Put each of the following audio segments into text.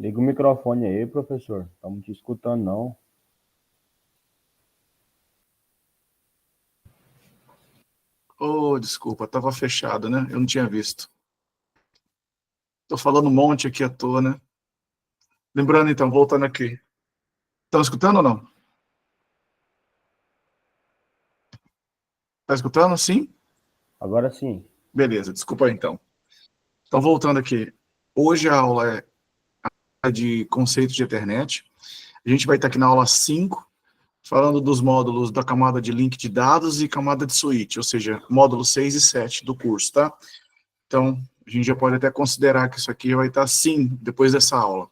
Liga o microfone aí, professor. Estamos te escutando, não. Oh, desculpa, estava fechado, né? Eu não tinha visto. Estou falando um monte aqui à toa, né? Lembrando, então, voltando aqui. Estão escutando ou não? Está escutando? Sim? Agora sim. Beleza, desculpa aí, então. Então, voltando aqui. Hoje a aula é de conceito de internet. A gente vai estar aqui na aula 5, falando dos módulos da camada de link de dados e camada de switch, ou seja, módulos 6 e 7 do curso, tá? Então, a gente já pode até considerar que isso aqui vai estar sim, depois dessa aula.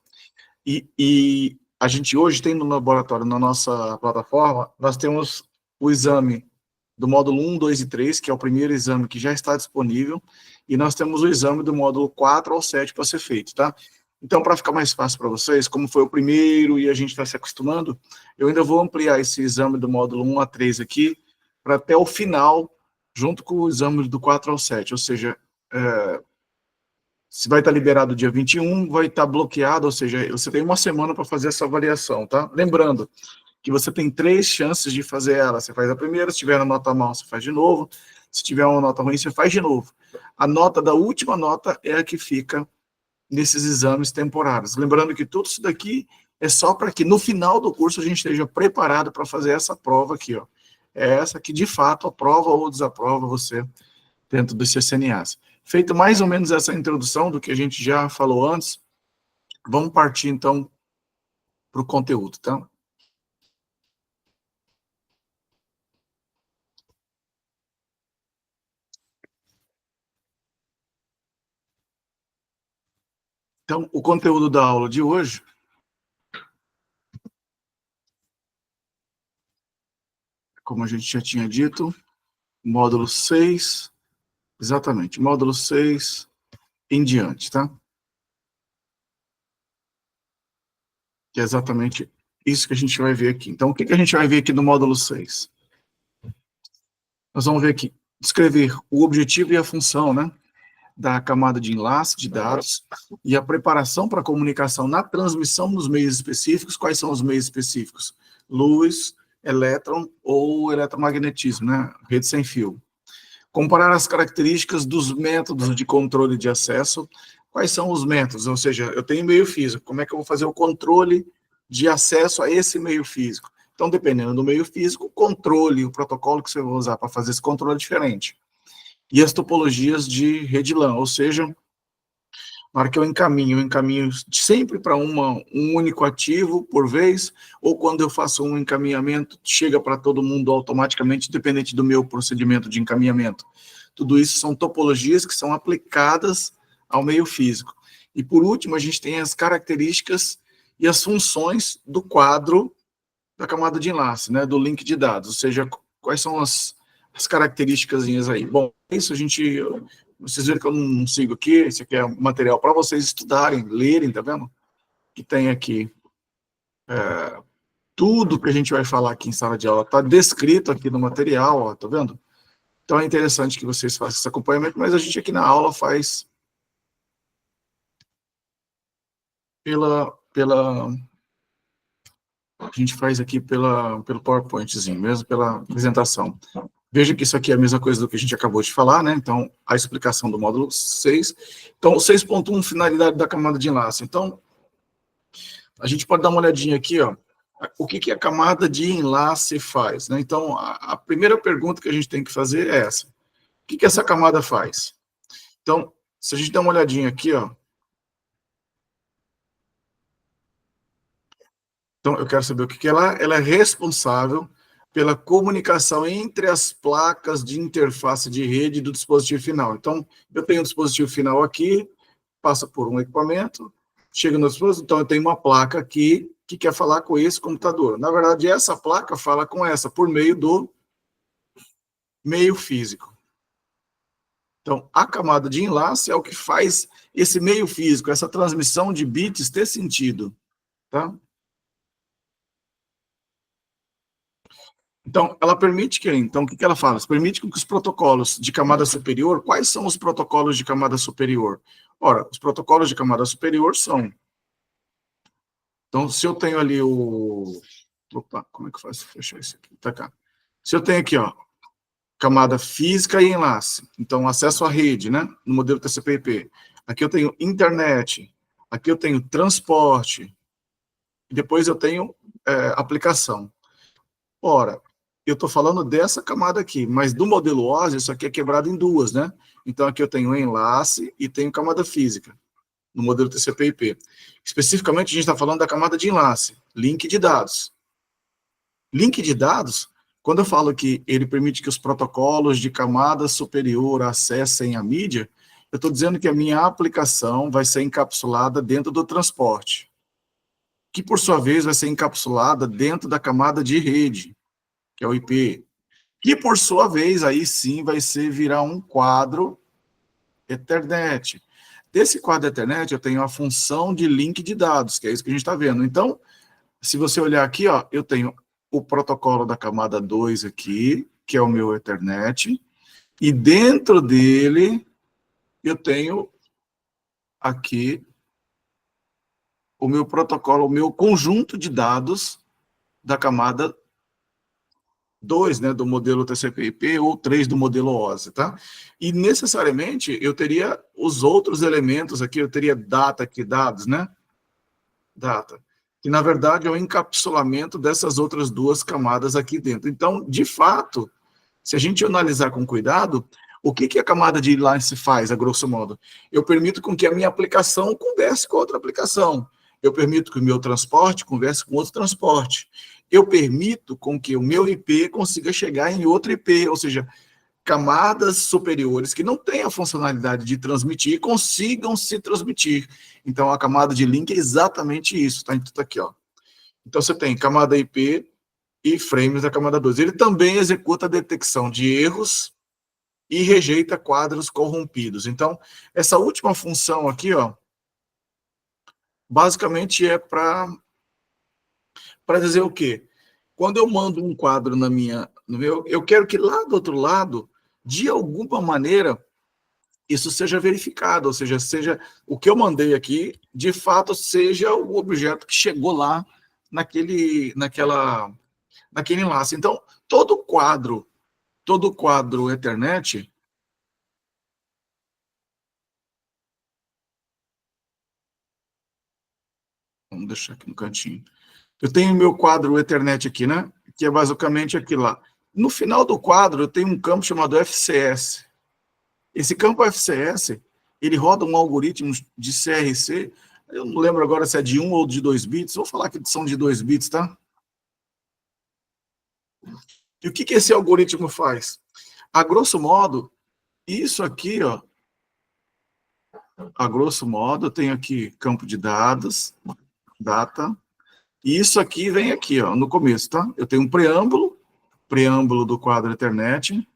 E a gente hoje tem no laboratório, na nossa plataforma, nós temos o exame do módulo 1, 2 e 3, que é o primeiro exame que já está disponível, e nós temos o exame do módulo 4 ao 7 para ser feito, tá? Então, para ficar mais fácil para vocês, como foi o primeiro e a gente está se acostumando, eu ainda vou ampliar esse exame do módulo 1 a 3 aqui, para até o final, junto com o exame do 4 ao 7, ou seja, se vai estar liberado dia 21, vai estar bloqueado, ou seja, você tem uma semana para fazer essa avaliação, tá? Lembrando que você tem 3 chances de fazer ela. Você faz a primeira, se tiver a nota mal, você faz de novo. Se tiver uma nota ruim, você faz de novo. A nota da última nota é a que fica nesses exames temporários. Lembrando que tudo isso daqui é só para que no final do curso a gente esteja preparado para fazer essa prova aqui, ó. É essa que, de fato, aprova ou desaprova você dentro dos CCNAs. Feito mais ou menos essa introdução do que a gente já falou antes, vamos partir, então, para o conteúdo, tá? Então, o conteúdo da aula de hoje, como a gente já tinha dito, módulo 6, exatamente, módulo 6 em diante, tá? Que é exatamente isso que a gente vai ver aqui. Então, o que a gente vai ver aqui no módulo 6? Nós vamos ver aqui, descrever o objetivo e a função, né, da camada de enlace de dados e a preparação para a comunicação na transmissão dos meios específicos. Quais são os meios específicos? Luz, elétron ou eletromagnetismo, né, rede sem fio. Comparar as características dos métodos de controle de acesso. Quais são os métodos? Ou seja, eu tenho meio físico, como é que eu vou fazer o controle de acesso a esse meio físico? Então, dependendo do meio físico, o controle, o protocolo que você vai usar para fazer esse controle é diferente. E as topologias de rede LAN, ou seja, na hora que eu encaminho sempre para um único ativo por vez, ou quando eu faço um encaminhamento, chega para todo mundo automaticamente, independente do meu procedimento de encaminhamento. Tudo isso são topologias que são aplicadas ao meio físico. E por último, a gente tem as características e as funções do quadro da camada de enlace, né, do link de dados, ou seja, quais são as características aí. Bom, isso a gente, vocês viram que eu não sigo aqui, esse aqui é material para vocês estudarem, lerem, tá vendo? Que tem aqui tudo que a gente vai falar aqui em sala de aula, está descrito aqui no material, ó, tá vendo? Então é interessante que vocês façam esse acompanhamento, mas a gente aqui na aula faz a gente faz aqui pelo PowerPointzinho, mesmo pela apresentação. Veja que isso aqui é a mesma coisa do que a gente acabou de falar, né? Então, a explicação do módulo 6. Então, o 6.1, finalidade da camada de enlace. Então, a gente pode dar uma olhadinha aqui, ó. O que a camada de enlace faz, né? Então, a primeira pergunta que a gente tem que fazer é essa. O que essa camada faz? Então, se a gente der uma olhadinha aqui, ó. Então, eu quero saber o que ela é responsável pela comunicação entre as placas de interface de rede do dispositivo final. Então, eu tenho um dispositivo final aqui, passa por um equipamento, chega no dispositivo, então eu tenho uma placa aqui que quer falar com esse computador. Na verdade, essa placa fala com essa, por meio do meio físico. Então, a camada de enlace é o que faz esse meio físico, essa transmissão de bits ter sentido, tá? Então, ela permite que, então, o que ela fala? Permite que os protocolos de camada superior, quais são os protocolos de camada superior? Ora, os protocolos de camada superior são Então, se eu tenho ali o... Opa, como é que eu faço para fechar isso aqui? Tá cá. Se eu tenho aqui, ó, camada física e enlace, então acesso à rede, né, no modelo TCP/IP. Aqui eu tenho internet, aqui eu tenho transporte, e depois eu tenho aplicação. Ora, eu estou falando dessa camada aqui, mas do modelo OSI, isso aqui é quebrado em duas, né? Então aqui eu tenho enlace e tenho camada física, no modelo TCP/IP. Especificamente, a gente está falando da camada de enlace, link de dados. Link de dados, quando eu falo que ele permite que os protocolos de camada superior acessem a mídia, eu estou dizendo que a minha aplicação vai ser encapsulada dentro do transporte, que por sua vez vai ser encapsulada dentro da camada de rede, que é o IP, que por sua vez aí sim vai virar um quadro Ethernet. Desse quadro Ethernet eu tenho a função de link de dados, que é isso que a gente está vendo. Então, se você olhar aqui, ó, eu tenho o protocolo da camada 2 aqui, que é o meu Ethernet, e dentro dele eu tenho aqui o meu protocolo, o meu conjunto de dados da camada 2, né, do modelo TCP/IP, ou 3 do modelo OSI, tá? E necessariamente eu teria os outros elementos aqui, eu teria data aqui, dados, né? Data. Que na verdade é o encapsulamento dessas outras duas camadas aqui dentro. Então, de fato, se a gente analisar com cuidado, o que a camada de enlace faz, a grosso modo? Eu permito com que a minha aplicação converse com outra aplicação. Eu permito que o meu transporte converse com outro transporte. Eu permito com que o meu IP consiga chegar em outro IP, ou seja, camadas superiores que não têm a funcionalidade de transmitir consigam se transmitir. Então, a camada de link é exatamente isso, tá? Então, tá aqui, ó. Então, você tem camada IP e frames da camada 2. Ele também executa a detecção de erros e rejeita quadros corrompidos. Então, essa última função aqui, ó, basicamente é para dizer o quê? Quando eu mando um quadro no meu, eu quero que lá do outro lado, de alguma maneira, isso seja verificado, ou seja o que eu mandei aqui, de fato, seja o objeto que chegou lá naquele enlace. Então, todo quadro Ethernet, vamos deixar aqui no cantinho. Eu tenho meu quadro Ethernet aqui, né? Que é basicamente aquilo lá. No final do quadro, eu tenho um campo chamado FCS. Esse campo FCS, ele roda um algoritmo de CRC, eu não lembro agora se é de 1 ou de 2 bits, vou falar que são de 2 bits, tá? E o que esse algoritmo faz? A grosso modo, isso aqui, ó, a grosso modo, eu tenho aqui campo de dados, data, e isso aqui vem aqui, ó, no começo, tá? Eu tenho um preâmbulo do quadro Ethernet.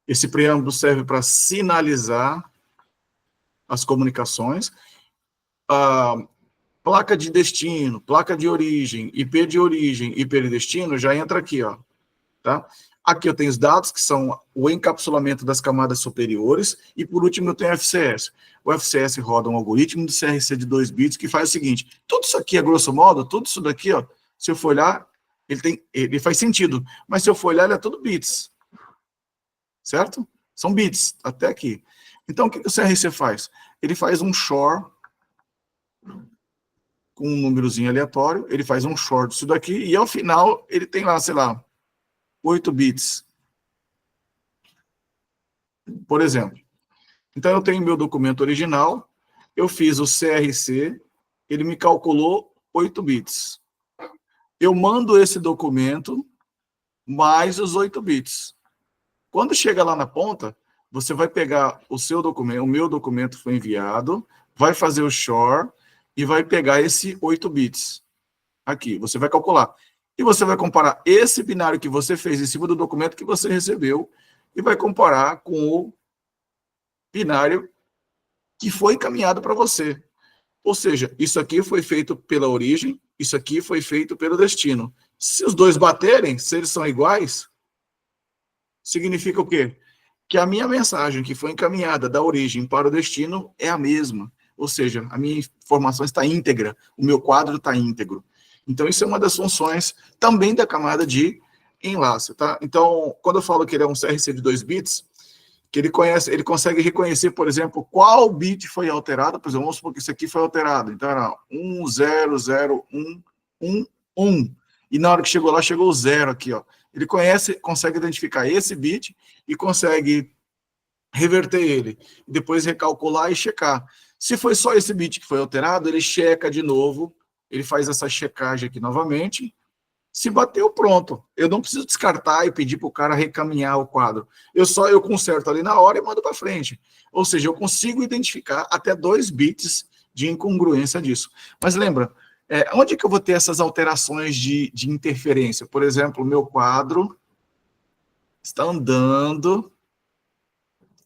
Esse preâmbulo serve para sinalizar as comunicações. A placa de destino, placa de origem, IP de destino, já entra aqui, ó, tá? Aqui eu tenho os dados, que são o encapsulamento das camadas superiores, e por último eu tenho o FCS. O FCS roda um algoritmo de CRC de 2 bits, que faz o seguinte, tudo isso aqui, a grosso modo, tudo isso daqui, ó, se eu for olhar, ele faz sentido, mas se eu for olhar, ele é tudo bits, certo? São bits, até aqui. Então, o que o CRC faz? Ele faz um short com um númerozinho aleatório, ele faz um short disso daqui, e ao final ele tem lá, sei lá, 8 bits. Por exemplo. Então, eu tenho meu documento original, eu fiz o CRC, ele me calculou 8 bits. Eu mando esse documento mais os 8 bits. Quando chega lá na ponta, você vai pegar o seu documento, o meu documento foi enviado, vai fazer o short e vai pegar esse 8 bits. Aqui, você vai calcular. E você vai comparar esse binário que você fez em cima do documento que você recebeu e vai comparar com o binário que foi encaminhado para você. Ou seja, isso aqui foi feito pela origem, isso aqui foi feito pelo destino. Se os dois baterem, se eles são iguais, significa o quê? Que a minha mensagem que foi encaminhada da origem para o destino é a mesma. ou seja, a minha informação está íntegra, o meu quadro está íntegro. Então, isso é uma das funções também da camada de enlace, tá? Então, quando eu falo que ele é um CRC de 2 bits, que ele consegue reconhecer, por exemplo, qual bit foi alterado. Por exemplo, vamos supor que isso aqui foi alterado. Então, era 100111. E na hora que chegou lá, chegou o 0 aqui, ó. Ele consegue identificar esse bit e consegue reverter ele. Depois recalcular e checar. Se foi só esse bit que foi alterado, ele checa de novo, ele faz essa checagem aqui novamente. Se bateu, pronto. Eu não preciso descartar e pedir para o cara recaminhar o quadro. Eu conserto ali na hora e mando para frente. Ou seja, eu consigo identificar até 2 bits de incongruência disso. Mas lembra, onde que eu vou ter essas alterações de interferência? Por exemplo, o meu quadro está andando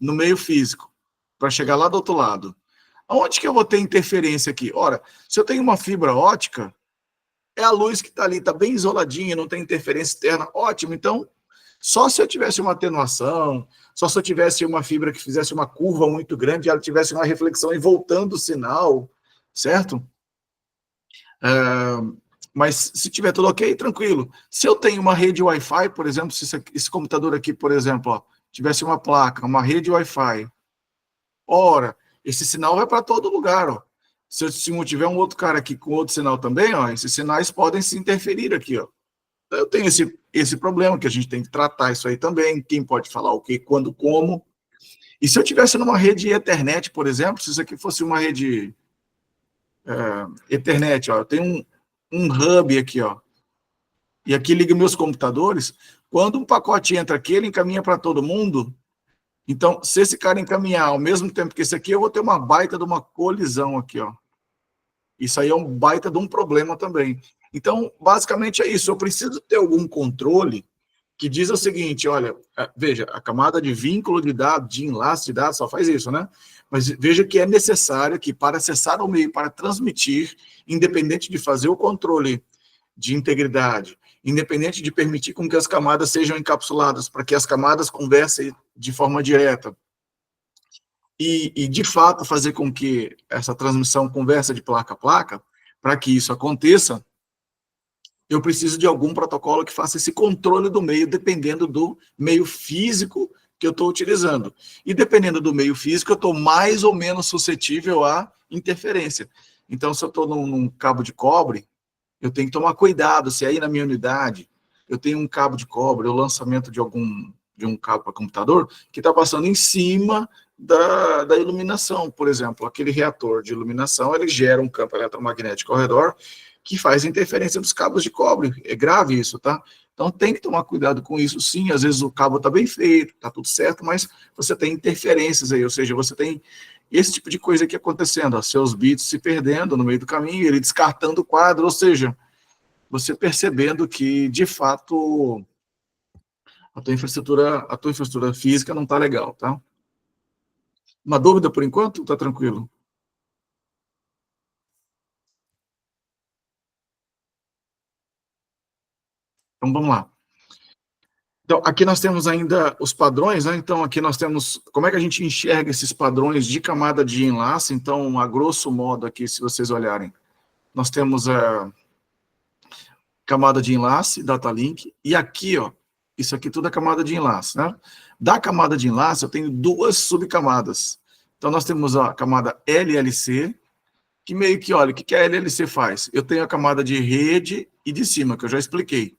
no meio físico, para chegar lá do outro lado. Onde que eu vou ter interferência aqui? Ora, se eu tenho uma fibra ótica, é a luz que está ali, está bem isoladinha, não tem interferência externa, ótimo. Então, só se eu tivesse uma atenuação, só se eu tivesse uma fibra que fizesse uma curva muito grande, ela tivesse uma reflexão e voltando o sinal, certo? Mas se tiver tudo ok, tranquilo. Se eu tenho uma rede Wi-Fi, por exemplo, se esse computador aqui, por exemplo, ó, tivesse uma placa, uma rede Wi-Fi, ora, esse sinal vai para todo lugar, ó. Se eu tiver um outro cara aqui com outro sinal também, ó, esses sinais podem se interferir aqui, ó. Então, eu tenho esse problema que a gente tem que tratar isso aí também, quem pode falar o que, quando, como. E se eu tivesse numa rede Ethernet, por exemplo, se isso aqui fosse uma rede Ethernet, ó, eu tenho um hub aqui, ó, e aqui liga meus computadores, quando um pacote entra aqui, ele encaminha para todo mundo. Então, se esse cara encaminhar ao mesmo tempo que esse aqui, eu vou ter uma baita de uma colisão aqui, ó. Isso aí é um baita de um problema também. Então, basicamente é isso. Eu preciso ter algum controle que diz o seguinte, olha, veja, a camada de vínculo de dados, de enlace de dados, só faz isso, né? Mas veja que é necessário que para acessar o meio, para transmitir, independente de fazer o controle de integridade, independente de permitir com que as camadas sejam encapsuladas, para que as camadas conversem de forma direta, e de fato fazer com que essa transmissão conversa de placa a placa, para que isso aconteça, eu preciso de algum protocolo que faça esse controle do meio, dependendo do meio físico que eu estou utilizando. E dependendo do meio físico, eu estou mais ou menos suscetível à interferência. Então, se eu estou num cabo de cobre, eu tenho que tomar cuidado, se aí na minha unidade eu tenho um cabo de cobre, o lançamento de um cabo para computador, que está passando em cima da iluminação, por exemplo. Aquele reator de iluminação, ele gera um campo eletromagnético ao redor que faz interferência dos cabos de cobre. É grave isso, tá? Então tem que tomar cuidado com isso, sim. Às vezes o cabo está bem feito, está tudo certo, mas você tem interferências aí, ou seja, você tem esse tipo de coisa aqui acontecendo, ó, seus bits se perdendo no meio do caminho, ele descartando o quadro, ou seja, você percebendo que, de fato, a tua infraestrutura física não está legal, tá? Uma dúvida por enquanto? Tá tranquilo? Então, vamos lá. Então, aqui nós temos ainda os padrões, né? Então, aqui nós temos como é que a gente enxerga esses padrões de camada de enlace. Então, a grosso modo aqui, se vocês olharem, nós temos a camada de enlace, data link, e aqui, ó, isso aqui tudo é camada de enlace, né? Da camada de enlace, eu tenho 2 subcamadas. Então, nós temos a camada LLC, que meio que, olha, o que a LLC faz? Eu tenho a camada de rede e de cima, que eu já expliquei.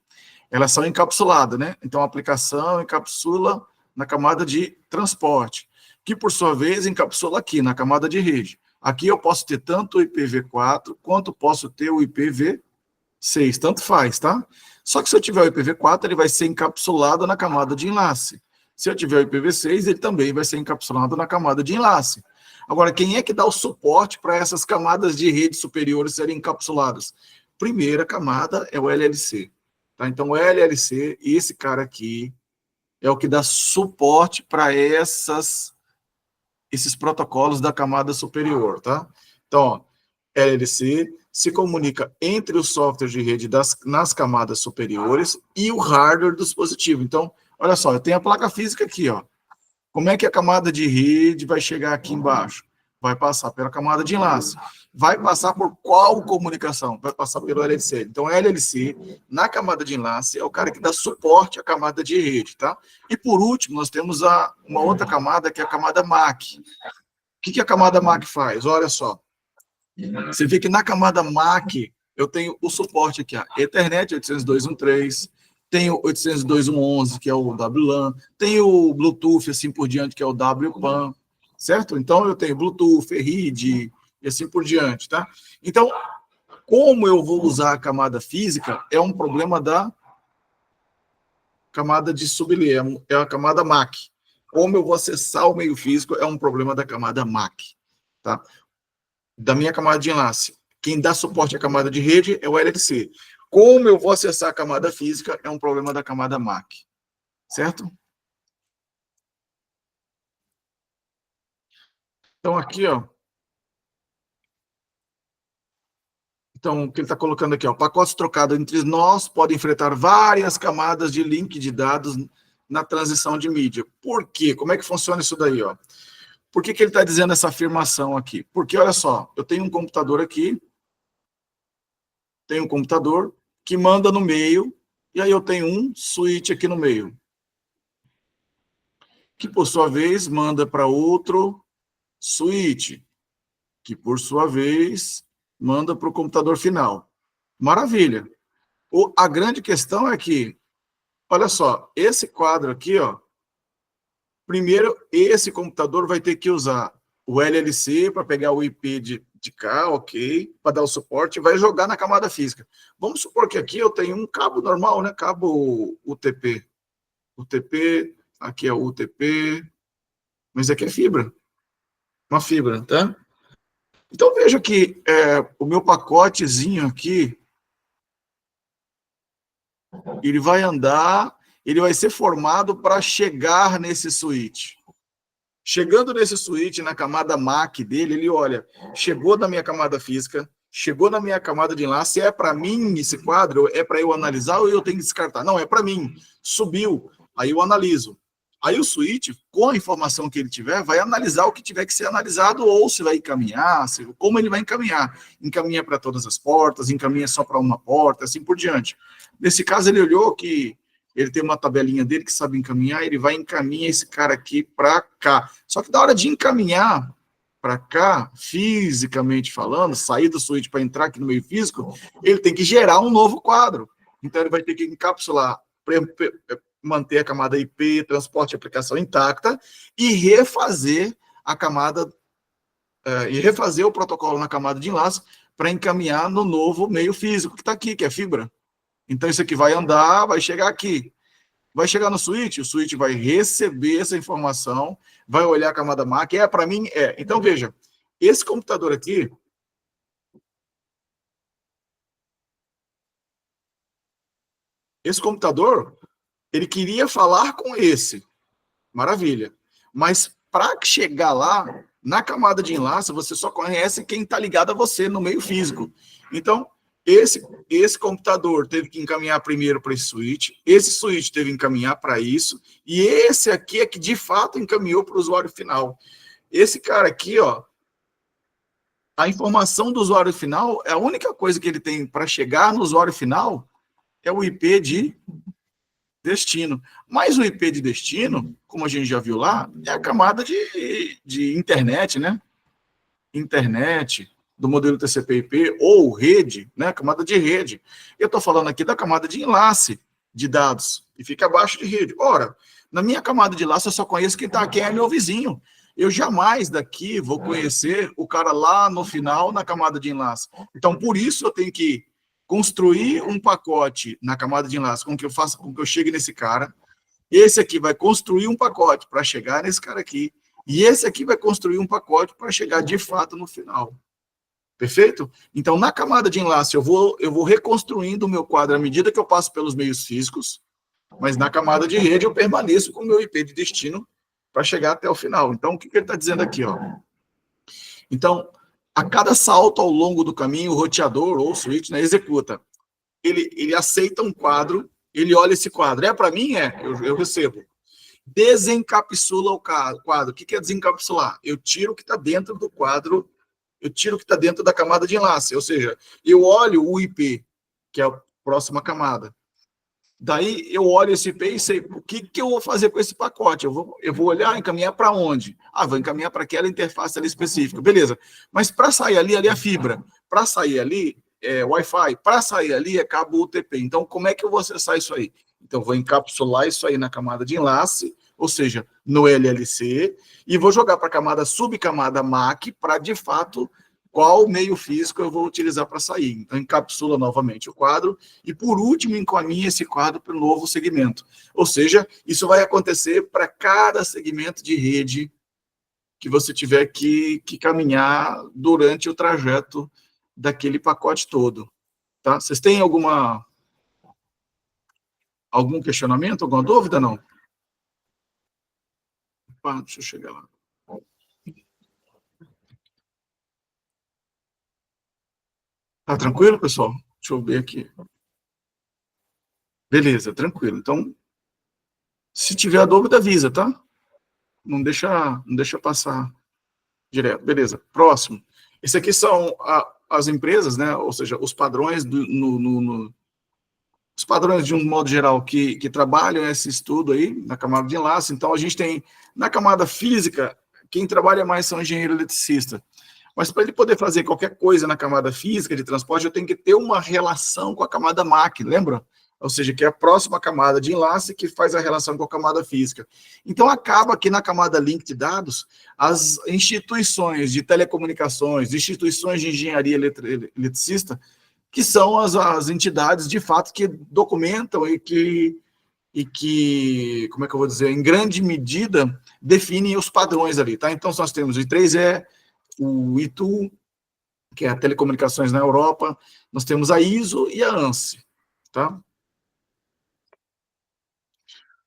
Elas são encapsuladas, né? Então, a aplicação encapsula na camada de transporte, que, por sua vez, encapsula aqui, na camada de rede. Aqui eu posso ter tanto o IPv4, quanto posso ter o IPv6, tanto faz, tá? Só que se eu tiver o IPv4, ele vai ser encapsulado na camada de enlace. Se eu tiver o IPv6, ele também vai ser encapsulado na camada de enlace. Agora, quem é que dá o suporte para essas camadas de rede superiores serem encapsuladas? Primeira camada é o LLC. Tá? Então, o LLC, esse cara aqui, é o que dá suporte para esses protocolos da camada superior. Tá? Então, ó, LLC se comunica entre os softwares de rede nas camadas superiores e o hardware do dispositivo. Então, olha só, eu tenho a placa física aqui, ó. Como é que a camada de rede vai chegar aqui embaixo? Vai passar pela camada de enlace. Vai passar por qual comunicação? Vai passar pelo LLC. Então, LLC, na camada de enlace, é o cara que dá suporte à camada de rede, tá? E, por último, nós temos uma outra camada, que é a camada MAC. O que a camada MAC faz? Olha só. Você vê que na camada MAC, eu tenho o suporte aqui, a Ethernet 802.1.3, tenho 802.1.11, que é o WLAN, tenho o Bluetooth, assim por diante, que é o WPAN, certo? Então, eu tenho Bluetooth, RID, e assim por diante, tá? Então, como eu vou usar a camada física, é um problema da camada de sublinha, é a camada MAC. Como eu vou acessar o meio físico, é um problema da camada MAC, tá? Da minha camada de enlace. Quem dá suporte à camada de rede é o LLC. Como eu vou acessar a camada física, é um problema da camada MAC, certo? Então, aqui, ó. Então, o que ele está colocando aqui, ó, pacotes trocados entre nós podem enfrentar várias camadas de link de dados na transição de mídia. Por quê? Como é que funciona isso daí, ó? Por que ele está dizendo essa afirmação aqui? Porque, olha só, eu tenho um computador aqui, tenho um computador que manda no meio, e aí eu tenho um switch aqui no meio, que, por sua vez, manda para outro switch, que, por sua vez, manda para o computador final. Maravilha. A grande questão é que, olha só, esse quadro aqui, ó, primeiro, esse computador vai ter que usar o LLC para pegar o IP de cá, ok, para dar o suporte, e vai jogar na camada física. Vamos supor que aqui eu tenho um cabo normal, né? Cabo UTP. UTP, aqui é o UTP, mas aqui é fibra. Uma fibra, tá? Então, veja que o meu pacotezinho aqui, ele vai andar, ele vai ser formado para chegar nesse switch. Chegando nesse switch, na camada MAC dele, ele olha, chegou na minha camada física, chegou na minha camada de enlace, é para mim esse quadro, é para eu analisar ou eu tenho que descartar? Não, é para mim. Subiu, aí eu analiso. Aí o switch, com a informação que ele tiver, vai analisar o que tiver que ser analisado ou se vai encaminhar, como ele vai encaminhar. Encaminha para todas as portas, encaminha só para uma porta, assim por diante. Nesse caso, ele olhou que ele tem uma tabelinha dele que sabe encaminhar, ele vai encaminhar esse cara aqui para cá. Só que na hora de encaminhar para cá, fisicamente falando, sair do switch para entrar aqui no meio físico, ele tem que gerar um novo quadro. Então, ele vai ter que encapsular, manter a camada IP, transporte e aplicação intacta, e refazer a camada, e refazer o protocolo na camada de enlace para encaminhar no novo meio físico que está aqui, que é fibra. Então, isso aqui vai andar, vai chegar aqui. Vai chegar no switch, o switch vai receber essa informação, vai olhar a camada MAC, para mim, Então, veja, esse computador aqui, ele queria falar com esse. Maravilha. Mas para chegar lá, na camada de enlace, você só conhece quem está ligado a você no meio físico. Então, esse computador teve que encaminhar primeiro para esse switch teve que encaminhar para isso, e esse aqui é que de fato encaminhou para o usuário final. Esse cara aqui, ó, a informação do usuário final, a única coisa que ele tem para chegar no usuário final é o IP de destino. Mas o IP de destino, como a gente já viu lá, é a camada de internet, né? Internet, do modelo TCP/IP, ou rede, né? A camada de rede. Eu estou falando aqui da camada de enlace de dados, e fica abaixo de rede. Ora, na minha camada de enlace, eu só conheço quem é meu vizinho. Eu jamais daqui vou conhecer o cara lá no final, na camada de enlace. Então, por isso, eu tenho que construir um pacote na camada de enlace com que eu chegue nesse cara. Esse aqui vai construir um pacote para chegar nesse cara aqui. E esse aqui vai construir um pacote para chegar de fato no final. Perfeito? Então, na camada de enlace, eu vou reconstruindo o meu quadro à medida que eu passo pelos meios físicos, mas na camada de rede eu permaneço com o meu IP de destino para chegar até o final. Então, o que ele está dizendo aqui? Ó? Então, a cada salto ao longo do caminho, o roteador ou o switch, né, executa. Ele aceita um quadro, ele olha esse quadro. É para mim? Eu recebo. desencapsula o quadro. O que é desencapsular? Eu tiro o que está dentro do quadro, eu tiro o que está dentro da camada de enlace, ou seja, eu olho o IP, que é a próxima camada. Daí eu olho esse IP e sei o que eu vou fazer com esse pacote. Eu vou olhar, encaminhar para onde? Ah, vou encaminhar para aquela interface ali específica. Beleza. Mas para sair ali é fibra. Para sair ali é Wi-Fi. Para sair ali é cabo UTP. Então, como é que eu vou acessar isso aí? Então, vou encapsular isso aí na camada de enlace, ou seja, no LLC, e vou jogar para a camada subcamada MAC para, de fato, qual meio físico eu vou utilizar para sair. Então, encapsula novamente o quadro e, por último, encaminha esse quadro para o novo segmento. Ou seja, isso vai acontecer para cada segmento de rede que você tiver que caminhar durante o trajeto daquele pacote todo. Tá? Vocês têm algum questionamento, alguma dúvida, não? Deixa eu chegar lá. Tá tranquilo, pessoal? Deixa eu ver aqui. Beleza, tranquilo. Então, se tiver dúvida, avisa, tá? Não deixa passar direto. Beleza, próximo. Esse aqui são as empresas, né? Ou seja, os padrões os padrões de um modo geral que trabalham esse estudo aí na camada de enlace. Então, a gente tem na camada física, quem trabalha mais são engenheiro eletricista. Mas para ele poder fazer qualquer coisa na camada física de transporte, eu tenho que ter uma relação com a camada MAC, lembra? Ou seja, que é a próxima camada de enlace que faz a relação com a camada física. Então, acaba que na camada link de dados, as instituições de telecomunicações, instituições de engenharia eletricista, que são as entidades, de fato, que documentam e que, como é que eu vou dizer, em grande medida, definem os padrões ali, tá? Então, nós temos o I3E, o ITU, que é a telecomunicações na Europa, nós temos a ISO e a ANSI, tá?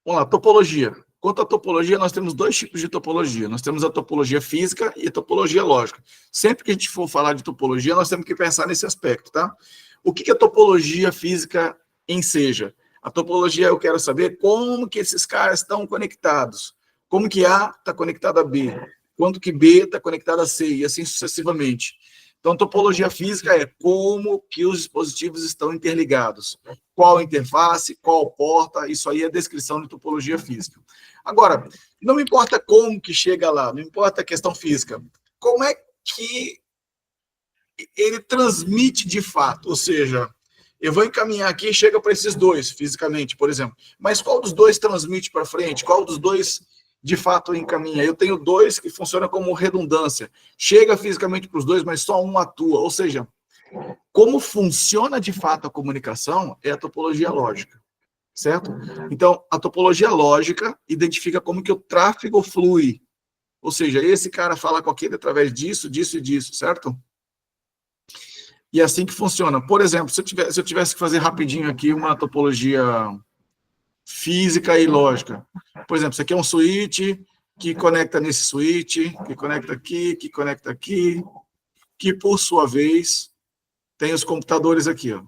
Vamos lá, topologia. Quanto à topologia, nós temos dois tipos de topologia. Nós temos a topologia física e a topologia lógica. Sempre que a gente for falar de topologia, nós temos que pensar nesse aspecto, tá? O que a topologia física enseja? A topologia, eu quero saber como que esses caras estão conectados. Como que A está conectado a B. Quanto que B está conectado a C, e assim sucessivamente. Então, topologia física é como que os dispositivos estão interligados. Qual interface, qual porta, isso aí é descrição de topologia física. Agora, não importa como que chega lá, não importa a questão física, como é que ele transmite de fato, ou seja, eu vou encaminhar aqui e chega para esses dois, fisicamente, por exemplo, mas qual dos dois transmite para frente, qual dos dois de fato encaminha? Eu tenho dois que funcionam como redundância, chega fisicamente para os dois, mas só um atua, ou seja, como funciona de fato a comunicação é a topologia lógica, certo? Então, a topologia lógica identifica como que o tráfego flui, ou seja, esse cara fala com aquele através disso, disso e disso, certo? E é assim que funciona. Por exemplo, se eu tivesse que fazer rapidinho aqui uma topologia física e lógica. Por exemplo, isso aqui é um switch que conecta nesse switch, que conecta aqui, que por sua vez tem os computadores aqui, ó.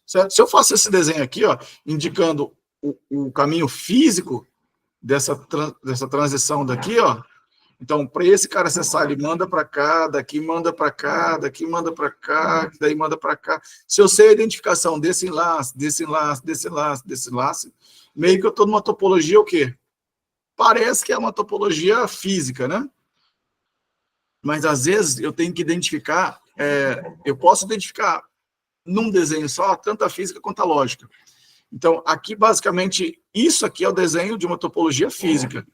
Certo? Se eu faço esse desenho aqui, ó, indicando o caminho físico dessa transição daqui, ó, então, para esse cara acessar, ele manda para cá, daqui manda para cá, daqui manda para cá, daí manda para cá. Se eu sei a identificação desse enlace, meio que eu estou numa topologia o quê? Parece que é uma topologia física, né? Mas, às vezes, eu tenho que identificar, eu posso identificar num desenho só, tanto a física quanto a lógica. Então, aqui, basicamente, isso aqui é o desenho de uma topologia física.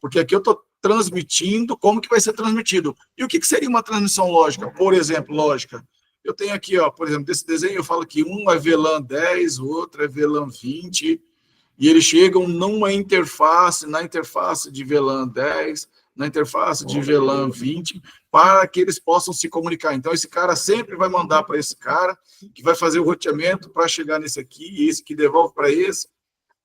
Porque aqui eu estou transmitindo, como que vai ser transmitido. E o que seria uma transmissão lógica? Por exemplo, lógica. Eu tenho aqui, ó, por exemplo, desse desenho, eu falo que um é VLAN 10, o outro é VLAN 20, e eles chegam numa interface, na interface de VLAN 10, na interface de VLAN 20, para que eles possam se comunicar. Então, esse cara sempre vai mandar para esse cara, que vai fazer o roteamento para chegar nesse aqui, e esse que devolve para esse,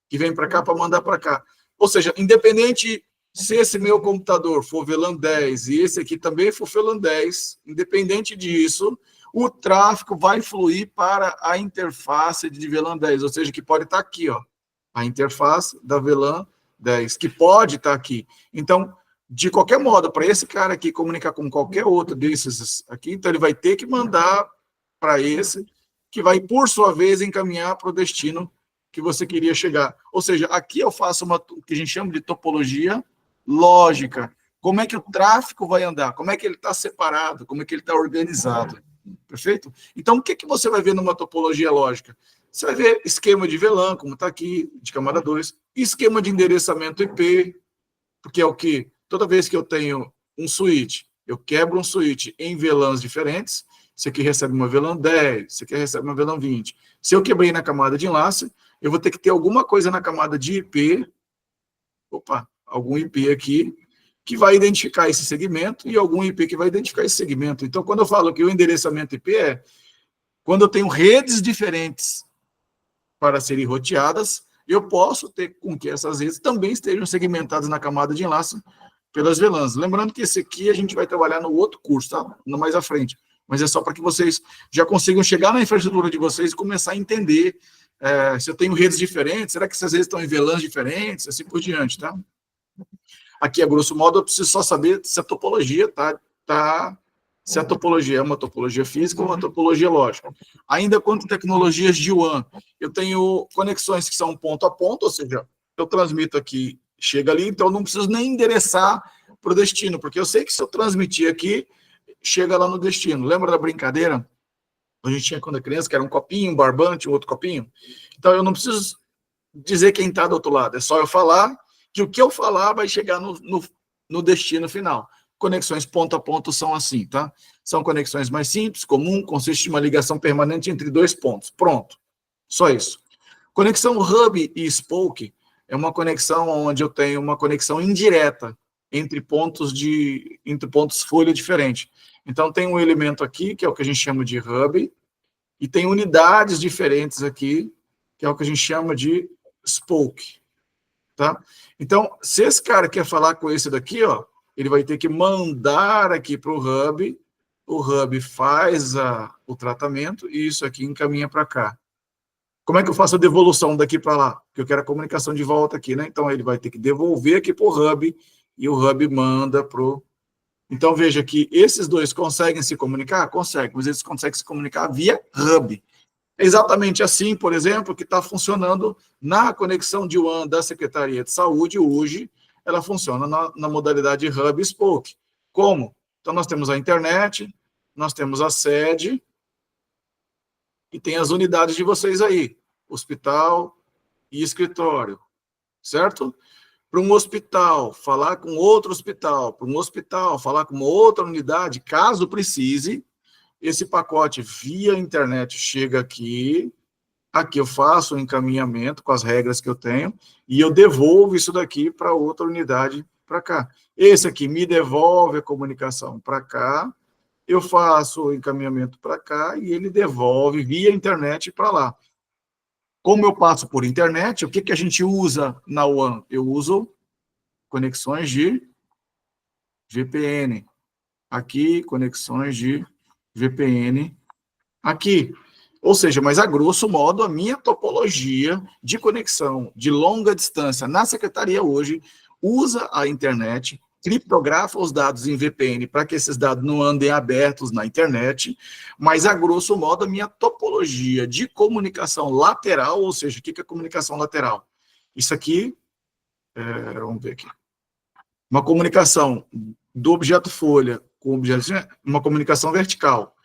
que vem para cá para mandar para cá. Ou seja, independente se esse meu computador for VLAN 10 e esse aqui também for VLAN 10, independente disso, o tráfego vai fluir para a interface de VLAN 10, ou seja, que pode estar aqui, ó, a interface da VLAN 10, que pode estar aqui. Então, de qualquer modo, para esse cara aqui comunicar com qualquer outro desses aqui, então ele vai ter que mandar para esse, que vai, por sua vez, encaminhar para o destino que você queria chegar. Ou seja, aqui eu faço o que a gente chama de topologia lógica. Como é que o tráfego vai andar? Como é que ele está separado? Como é que ele está organizado? Perfeito? Então, o que, que você vai ver numa topologia lógica? Você vai ver esquema de VLAN, como está aqui, de camada 2, esquema de endereçamento IP, porque é o que? Toda vez que eu tenho um switch, eu quebro um switch em VLANs diferentes, você aqui recebe uma VLAN 10, você aqui recebe uma VLAN 20. Se eu quebrei na camada de enlace, eu vou ter que ter alguma coisa na camada de IP, algum IP aqui, que vai identificar esse segmento, e algum IP que vai identificar esse segmento. Então, quando eu falo que o endereçamento IP é quando eu tenho redes diferentes para serem roteadas, eu posso ter com que essas redes também estejam segmentadas na camada de enlace pelas VLANs. Lembrando que esse aqui a gente vai trabalhar no outro curso, tá? No mais à frente. Mas é só para que vocês já consigam chegar na infraestrutura de vocês e começar a entender se eu tenho redes diferentes, será que essas redes estão em VLANs diferentes, assim por diante, tá? Aqui, a grosso modo, eu preciso só saber se a topologia se a topologia é uma topologia física ou uma topologia lógica. Ainda quanto a tecnologias de WAN, eu tenho conexões que são ponto a ponto, ou seja, eu transmito aqui, chega ali, então eu não preciso nem endereçar para o destino, porque eu sei que se eu transmitir aqui, chega lá no destino. Lembra da brincadeira? A gente tinha quando era criança, que era um copinho, um barbante, um outro copinho. Então eu não preciso dizer quem está do outro lado, é só eu falar que o que eu falar vai chegar no destino final. Conexões ponto a ponto são assim, tá? São conexões mais simples, comum, consiste em uma ligação permanente entre dois pontos. Pronto. Só isso. Conexão hub e spoke é uma conexão onde eu tenho uma conexão indireta entre pontos folha diferentes. Então, tem um elemento aqui, que é o que a gente chama de hub, e tem unidades diferentes aqui, que é o que a gente chama de spoke. Tá? Então, se esse cara quer falar com esse daqui, ó, ele vai ter que mandar aqui para o hub faz o tratamento e isso aqui encaminha para cá. Como é que eu faço a devolução daqui para lá? Porque eu quero a comunicação de volta aqui, né? Então, ele vai ter que devolver aqui para o hub e o hub manda para o... Então, veja que esses dois conseguem se comunicar? Conseguem, mas eles conseguem se comunicar via hub. É exatamente assim, por exemplo, que está funcionando na conexão de WAN da Secretaria de Saúde hoje, ela funciona na modalidade Hub Spoke. Como? Então, nós temos a internet, nós temos a sede, e tem as unidades de vocês aí, hospital e escritório, certo? Para um hospital, falar com outro hospital, para um hospital, falar com outra unidade, caso precise, esse pacote via internet chega aqui eu faço o encaminhamento com as regras que eu tenho, e eu devolvo isso daqui para outra unidade para cá. Esse aqui me devolve a comunicação para cá, eu faço o encaminhamento para cá, e ele devolve via internet para lá. Como eu passo por internet, o que, que a gente usa na WAN? Eu uso conexões de VPN. Aqui, conexões de VPN aqui. Ou seja, mas a grosso modo, a minha topologia de conexão de longa distância na secretaria hoje usa a internet, criptografa os dados em VPN para que esses dados não andem abertos na internet, mas a grosso modo, a minha topologia de comunicação lateral, ou seja, o que é comunicação lateral? Isso aqui, vamos ver aqui, uma comunicação do objeto folha com objeto, uma comunicação vertical.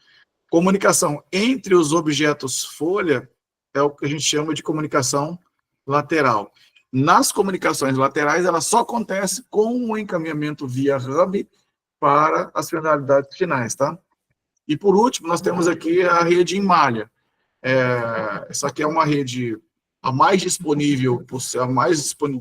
Comunicação entre os objetos folha é o que a gente chama de comunicação lateral. Nas comunicações laterais, ela só acontece com o encaminhamento via hub para as finalidades finais, tá? E por último, nós temos aqui a rede em malha. Essa aqui é uma rede a mais disponível,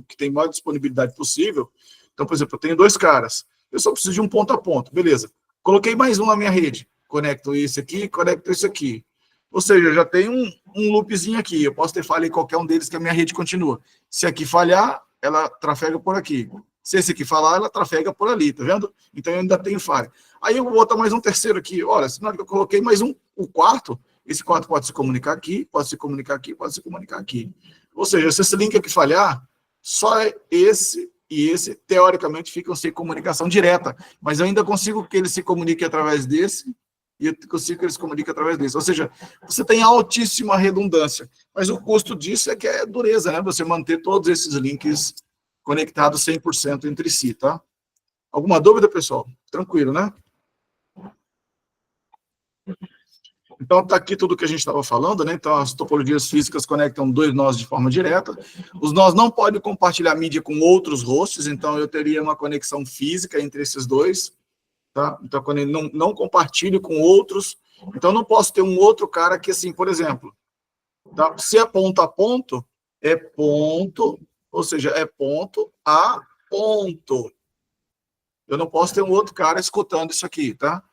que tem maior disponibilidade possível. Então, por exemplo, eu tenho dois caras, eu só preciso de um ponto a ponto, beleza. Coloquei mais um na minha rede, conecto isso aqui, conecto isso aqui. Ou seja, eu já tenho um loopzinho aqui, eu posso ter falha em qualquer um deles que a minha rede continua. Se aqui falhar, ela trafega por aqui. Se esse aqui falar, ela trafega por ali, tá vendo? Então eu ainda tenho falha. Aí eu vou botar mais um terceiro aqui. Olha, se na hora que eu coloquei mais o quarto, esse quarto pode se comunicar aqui, pode se comunicar aqui, pode se comunicar aqui. Ou seja, se esse link aqui falhar, só esse e esse, teoricamente, ficam sem comunicação direta. Mas eu ainda consigo que ele se comunique através desse e eu consigo que ele se comunique através desse. Ou seja, você tem altíssima redundância. Mas o custo disso é que é dureza, né? Você manter todos esses links conectados 100% entre si, tá? Alguma dúvida, pessoal? Tranquilo, né? Então, está aqui tudo que a gente estava falando, né? Então, as topologias físicas conectam dois nós de forma direta. Os nós não podem compartilhar mídia com outros hosts, então eu teria uma conexão física entre esses dois, tá? Então, quando ele não compartilho com outros, então eu não posso ter um outro cara que, assim, por exemplo, tá? Se é ponto a ponto, é ponto, ou seja, é ponto a ponto. Eu não posso ter um outro cara escutando isso aqui, tá?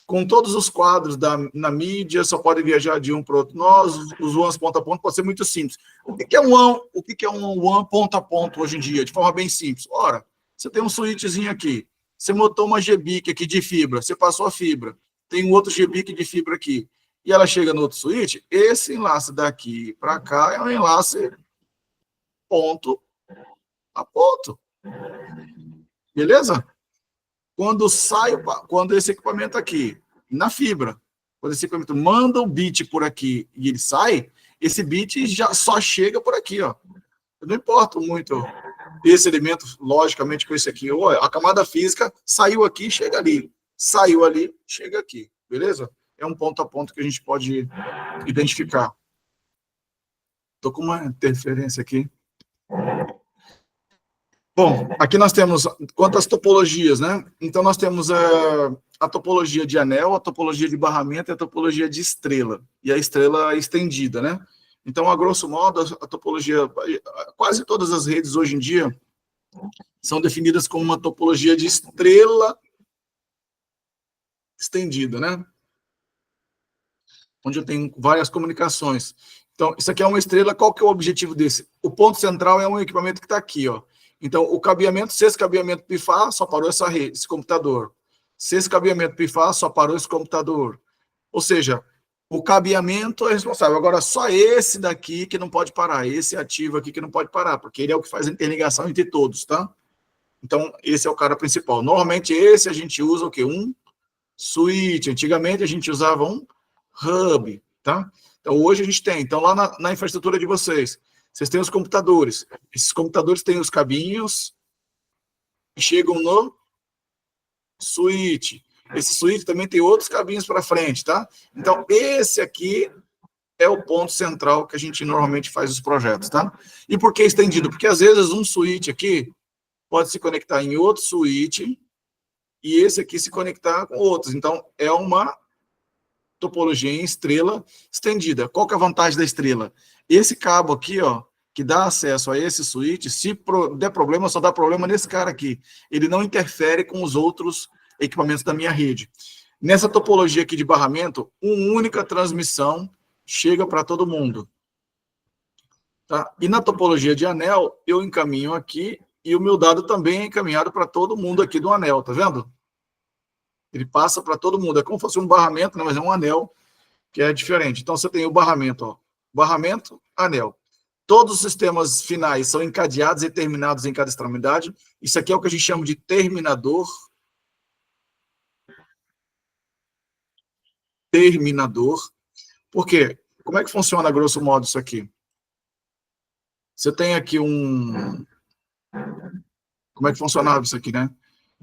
Com todos os quadros na mídia, só pode viajar de um para o outro. Nós, os ones ponto a ponto, pode ser muito simples. O que é um one? O que é um one ponto a ponto hoje em dia, de forma bem simples? Ora, você tem um switchzinho aqui, você botou uma GBIC aqui de fibra, você passou a fibra, tem um outro GBIC de fibra aqui, e ela chega no outro switch, esse enlace daqui para cá é um enlace ponto a ponto. Beleza? Quando esse equipamento aqui, na fibra, quando esse equipamento manda o bit por aqui e ele sai, esse bit já só chega por aqui, ó. Eu não importo muito esse elemento, logicamente, com esse aqui. A camada física saiu aqui, chega ali. Saiu ali, chega aqui. Beleza? É um ponto a ponto que a gente pode identificar. Estou com uma interferência aqui. Bom, aqui nós temos quantas topologias, né? Então, nós temos a topologia de anel, a topologia de barramento e a topologia de estrela. E a estrela estendida, né? Então, a grosso modo, a topologia, quase todas as redes hoje em dia são definidas como uma topologia de estrela estendida, né? Onde eu tenho várias comunicações. Então, isso aqui é uma estrela, qual que é o objetivo desse? O ponto central é um equipamento que está aqui, ó. Então, o cabeamento, se esse cabeamento pifar, só parou essa rede, esse computador. Se esse cabeamento pifar, só parou esse computador. Ou seja, o cabeamento é responsável. Agora, só esse daqui que não pode parar, esse ativo aqui que não pode parar, porque ele é o que faz a interligação entre todos, tá? Então, esse é o cara principal. Normalmente, esse a gente usa o quê? Um switch. Antigamente, a gente usava um hub, tá? Então, hoje a gente tem. Então, lá na infraestrutura de vocês têm os computadores. Esses computadores têm os cabinhos que chegam no switch. Esse switch também tem outros cabinhos para frente, tá? Então, esse aqui é o ponto central que a gente normalmente faz os projetos, tá? E por que estendido? Porque, às vezes, um switch aqui pode se conectar em outro switch e esse aqui se conectar com outros. Então, é uma topologia em estrela estendida. Qual que é a vantagem da estrela? Esse cabo aqui, ó, que dá acesso a esse switch, se der problema, só dá problema nesse cara aqui. Ele não interfere com os outros equipamentos da minha rede. Nessa topologia aqui de barramento, uma única transmissão chega para todo mundo. Tá? E na topologia de anel, eu encaminho aqui e o meu dado também é encaminhado para todo mundo aqui do anel, tá vendo? Ele passa para todo mundo. É como se fosse um barramento, né? Mas é um anel que é diferente. Então, você tem o barramento, ó. Barramento, anel. Todos os sistemas finais são encadeados e terminados em cada extremidade. Isso aqui é o que a gente chama de terminador. Terminador. Por quê? Como é que funciona, grosso modo, isso aqui? Você tem aqui um... Como é que funcionava isso aqui, né?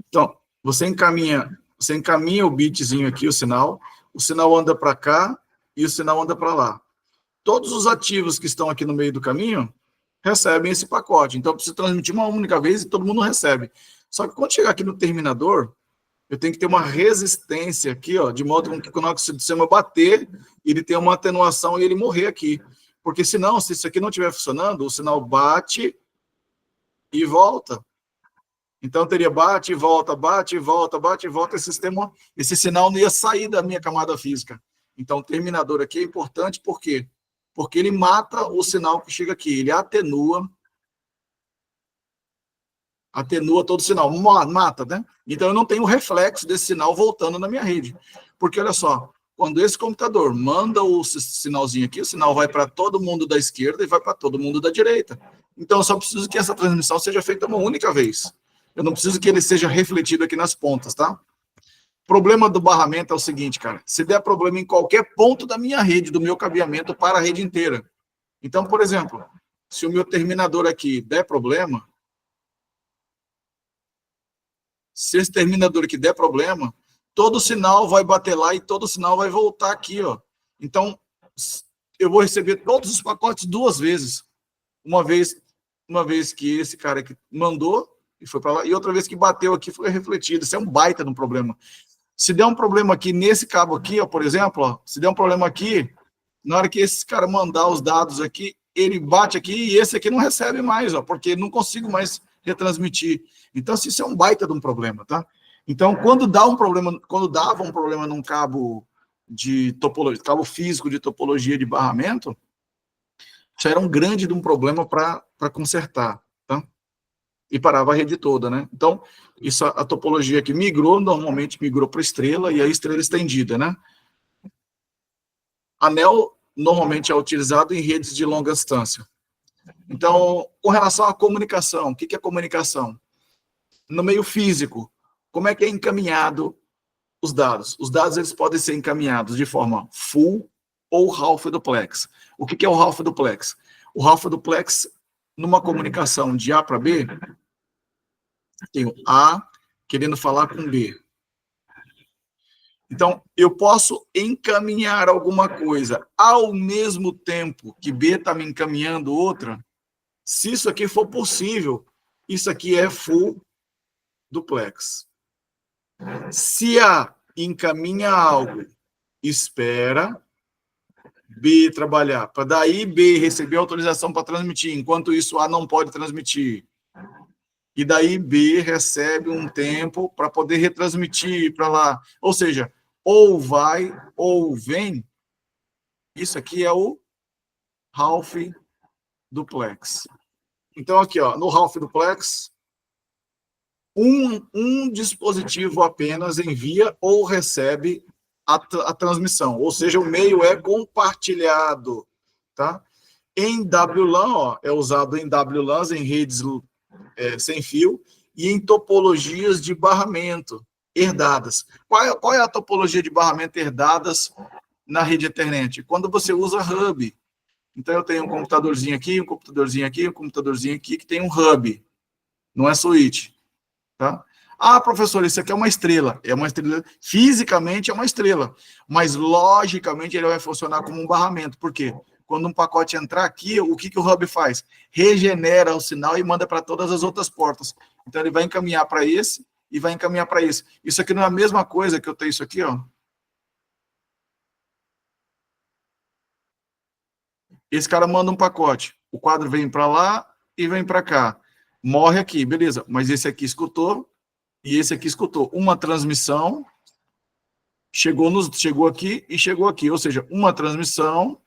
Então, você encaminha o bitzinho aqui, o sinal anda para cá e o sinal anda para lá. Todos os ativos que estão aqui no meio do caminho recebem esse pacote. Então, eu preciso transmitir uma única vez e todo mundo recebe. Só que quando chegar aqui no terminador, eu tenho que ter uma resistência aqui, ó, de modo que quando o sistema bater, ele tem uma atenuação e ele morrer aqui. Porque senão, se isso aqui não estiver funcionando, o sinal bate e volta. Então, teria bate e volta, bate e volta, bate e volta. Esse sinal não ia sair da minha camada física. Então, o terminador aqui é importante, por quê? Porque ele mata o sinal que chega aqui, ele atenua atenua todo o sinal, mata, né? Então eu não tenho reflexo desse sinal voltando na minha rede. Porque, olha só, quando esse computador manda o sinalzinho aqui, o sinal vai para todo mundo da esquerda e vai para todo mundo da direita. Então eu só preciso que essa transmissão seja feita uma única vez. Eu não preciso que ele seja refletido aqui nas pontas, tá? O problema do barramento é o seguinte, cara. Se der problema em qualquer ponto da minha rede, do meu cabeamento para a rede inteira. Então, por exemplo, se o meu terminador aqui der problema, se esse terminador aqui der problema, todo sinal vai bater lá e todo sinal vai voltar aqui, ó. Então, eu vou receber todos os pacotes duas vezes. Uma vez que esse cara aqui mandou e foi para lá, e outra vez que bateu aqui foi refletido. Isso é um baita de um problema. Se der um problema aqui nesse cabo aqui, ó, por exemplo, ó, se der um problema aqui, na hora que esse cara mandar os dados aqui, ele bate aqui e esse aqui não recebe mais, ó, porque não consigo mais retransmitir. Então, isso é um baita de um problema, tá? Então, quando dava um problema num cabo de topologia, cabo físico de topologia de barramento, isso era um grande de um problema para consertar, tá? E parava a rede toda, né? Então, isso, a topologia que normalmente migrou para estrela e a estrela estendida, né? Anel normalmente é utilizado em redes de longa distância. Então, com relação à comunicação, o que é comunicação? No meio físico, como é que é encaminhado os dados? Os dados eles podem ser encaminhados de forma full ou half duplex. O que é o half duplex? O half duplex, numa comunicação de A para B, tem o A querendo falar com B. Então, eu posso encaminhar alguma coisa ao mesmo tempo que B está me encaminhando outra. Se isso aqui for possível, isso aqui é full duplex. Se A encaminha algo, espera B trabalhar, para daí B receber autorização para transmitir, enquanto isso A não pode transmitir. E daí B recebe um tempo para poder retransmitir para lá. Ou seja, ou vai ou vem. Isso aqui é o half duplex. Então, aqui, ó, no half duplex, um dispositivo apenas envia ou recebe a transmissão. Ou seja, o meio é compartilhado. Tá? Em WLAN, ó, é usado em WLANs, em redes sem fio, e em topologias de barramento herdadas. Qual é a topologia de barramento herdadas na rede Ethernet? Quando você usa hub. Então, eu tenho um computadorzinho aqui, um computadorzinho aqui, um computadorzinho aqui, que tem um hub, não é switch. Tá? Ah, professor, isso aqui é uma estrela. É uma estrela, fisicamente é uma estrela, mas logicamente ele vai funcionar como um barramento. Por quê? Quando um pacote entrar aqui, o que o hub faz? Regenera o sinal e manda para todas as outras portas. Então, ele vai encaminhar para esse e vai encaminhar para esse. Isso aqui não é a mesma coisa que eu tenho isso aqui, ó. Esse cara manda um pacote. O quadro vem para lá e vem para cá. Morre aqui, beleza. Mas esse aqui escutou e esse aqui escutou. Uma transmissão chegou aqui e chegou aqui. Ou seja, uma transmissão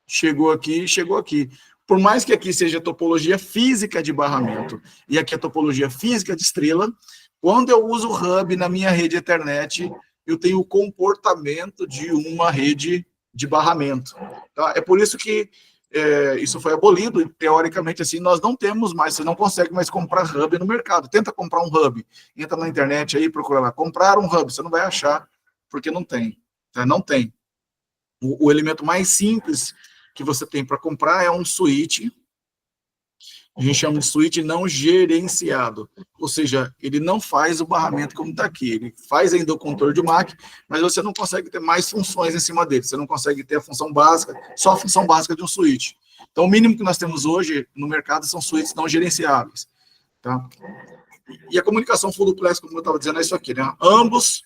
chegou aqui e chegou aqui. Por mais que aqui seja topologia física de barramento e aqui é topologia física de estrela, quando eu uso o hub na minha rede Ethernet, eu tenho o comportamento de uma rede de barramento. Tá? É por isso que isso foi abolido, e teoricamente assim, nós não temos mais, você não consegue mais comprar hub no mercado. Tenta comprar um hub, entra na internet aí, procura lá, comprar um hub, você não vai achar, porque não tem. Tá? Não tem. O elemento mais simples que você tem para comprar é um switch. A gente chama de switch não gerenciado, ou seja, ele não faz o barramento como está aqui, ele faz ainda o controle de MAC, mas você não consegue ter mais funções em cima dele, você não consegue ter a função básica, só a função básica de um switch. Então, o mínimo que nós temos hoje no mercado são switches não gerenciáveis. Tá? E a comunicação full duplex, como eu estava dizendo, é isso aqui, né? Ambos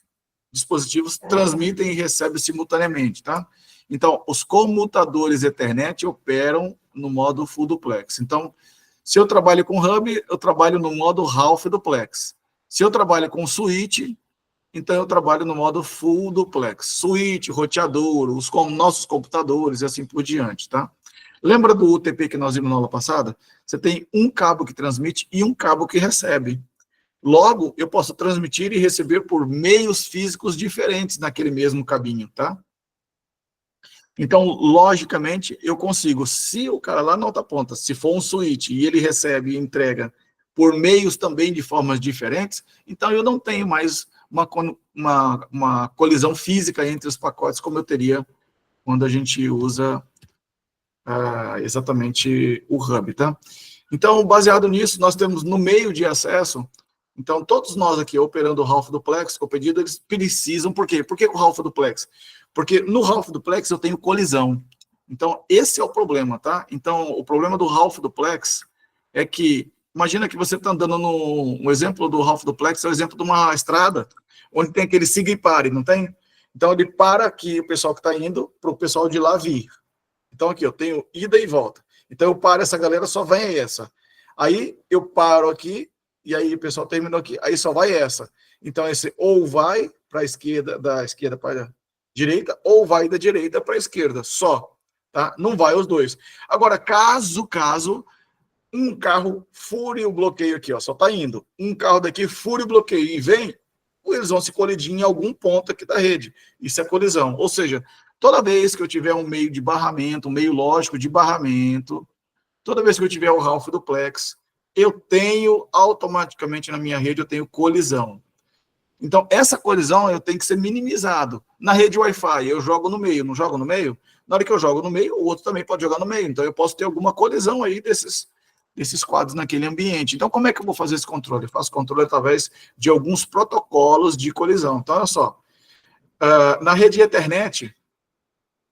dispositivos transmitem e recebem simultaneamente, tá? Então, os comutadores Ethernet operam no modo full duplex. Então, se eu trabalho com hub, eu trabalho no modo half duplex. Se eu trabalho com switch, então eu trabalho no modo full duplex. Switch, roteador, nossos computadores e assim por diante, tá? Lembra do UTP que nós vimos na aula passada? Você tem um cabo que transmite e um cabo que recebe. Logo, eu posso transmitir e receber por meios físicos diferentes naquele mesmo cabinho, tá? Então, logicamente, eu consigo, se o cara lá na outra ponta, se for um switch e ele recebe e entrega por meios também de formas diferentes, então eu não tenho mais uma colisão física entre os pacotes como eu teria quando a gente usa exatamente o hub, tá? Então, baseado nisso, nós temos no meio de acesso, então todos nós aqui operando o Half Duplex com o pedido, eles precisam, por quê? Por que o Half Duplex? Porque no Half Duplex eu tenho colisão. Então, esse é o problema, tá? Então, o problema do Half Duplex é que, imagina que você está andando um exemplo do Half Duplex é o exemplo de uma estrada, onde tem aquele siga e pare, não tem? Então, ele para aqui, o pessoal que está indo, para o pessoal de lá vir. Então, aqui, eu tenho ida e volta. Então, eu paro, essa galera só vai essa. Aí, eu paro aqui, e aí o pessoal terminou aqui. Aí só vai essa. Então, esse ou vai para a esquerda, da esquerda para a direita, ou vai da direita para a esquerda, só. Tá? Não vai os dois. Agora, caso um carro fure o bloqueio aqui, ó, só está indo. Um carro daqui fure o bloqueio e vem, eles vão se colidir em algum ponto aqui da rede. Isso é colisão. Ou seja, toda vez que eu tiver um meio de barramento, um meio lógico de barramento, toda vez que eu tiver o Half Duplex, eu tenho automaticamente na minha rede, eu tenho colisão. Então, essa colisão eu tenho que ser minimizado. Na rede Wi-Fi, eu jogo no meio, não jogo no meio? Na hora que eu jogo no meio, o outro também pode jogar no meio. Então, eu posso ter alguma colisão aí desses quadros naquele ambiente. Então, como é que eu vou fazer esse controle? Eu faço controle através de alguns protocolos de colisão. Então, olha só. Na rede Ethernet,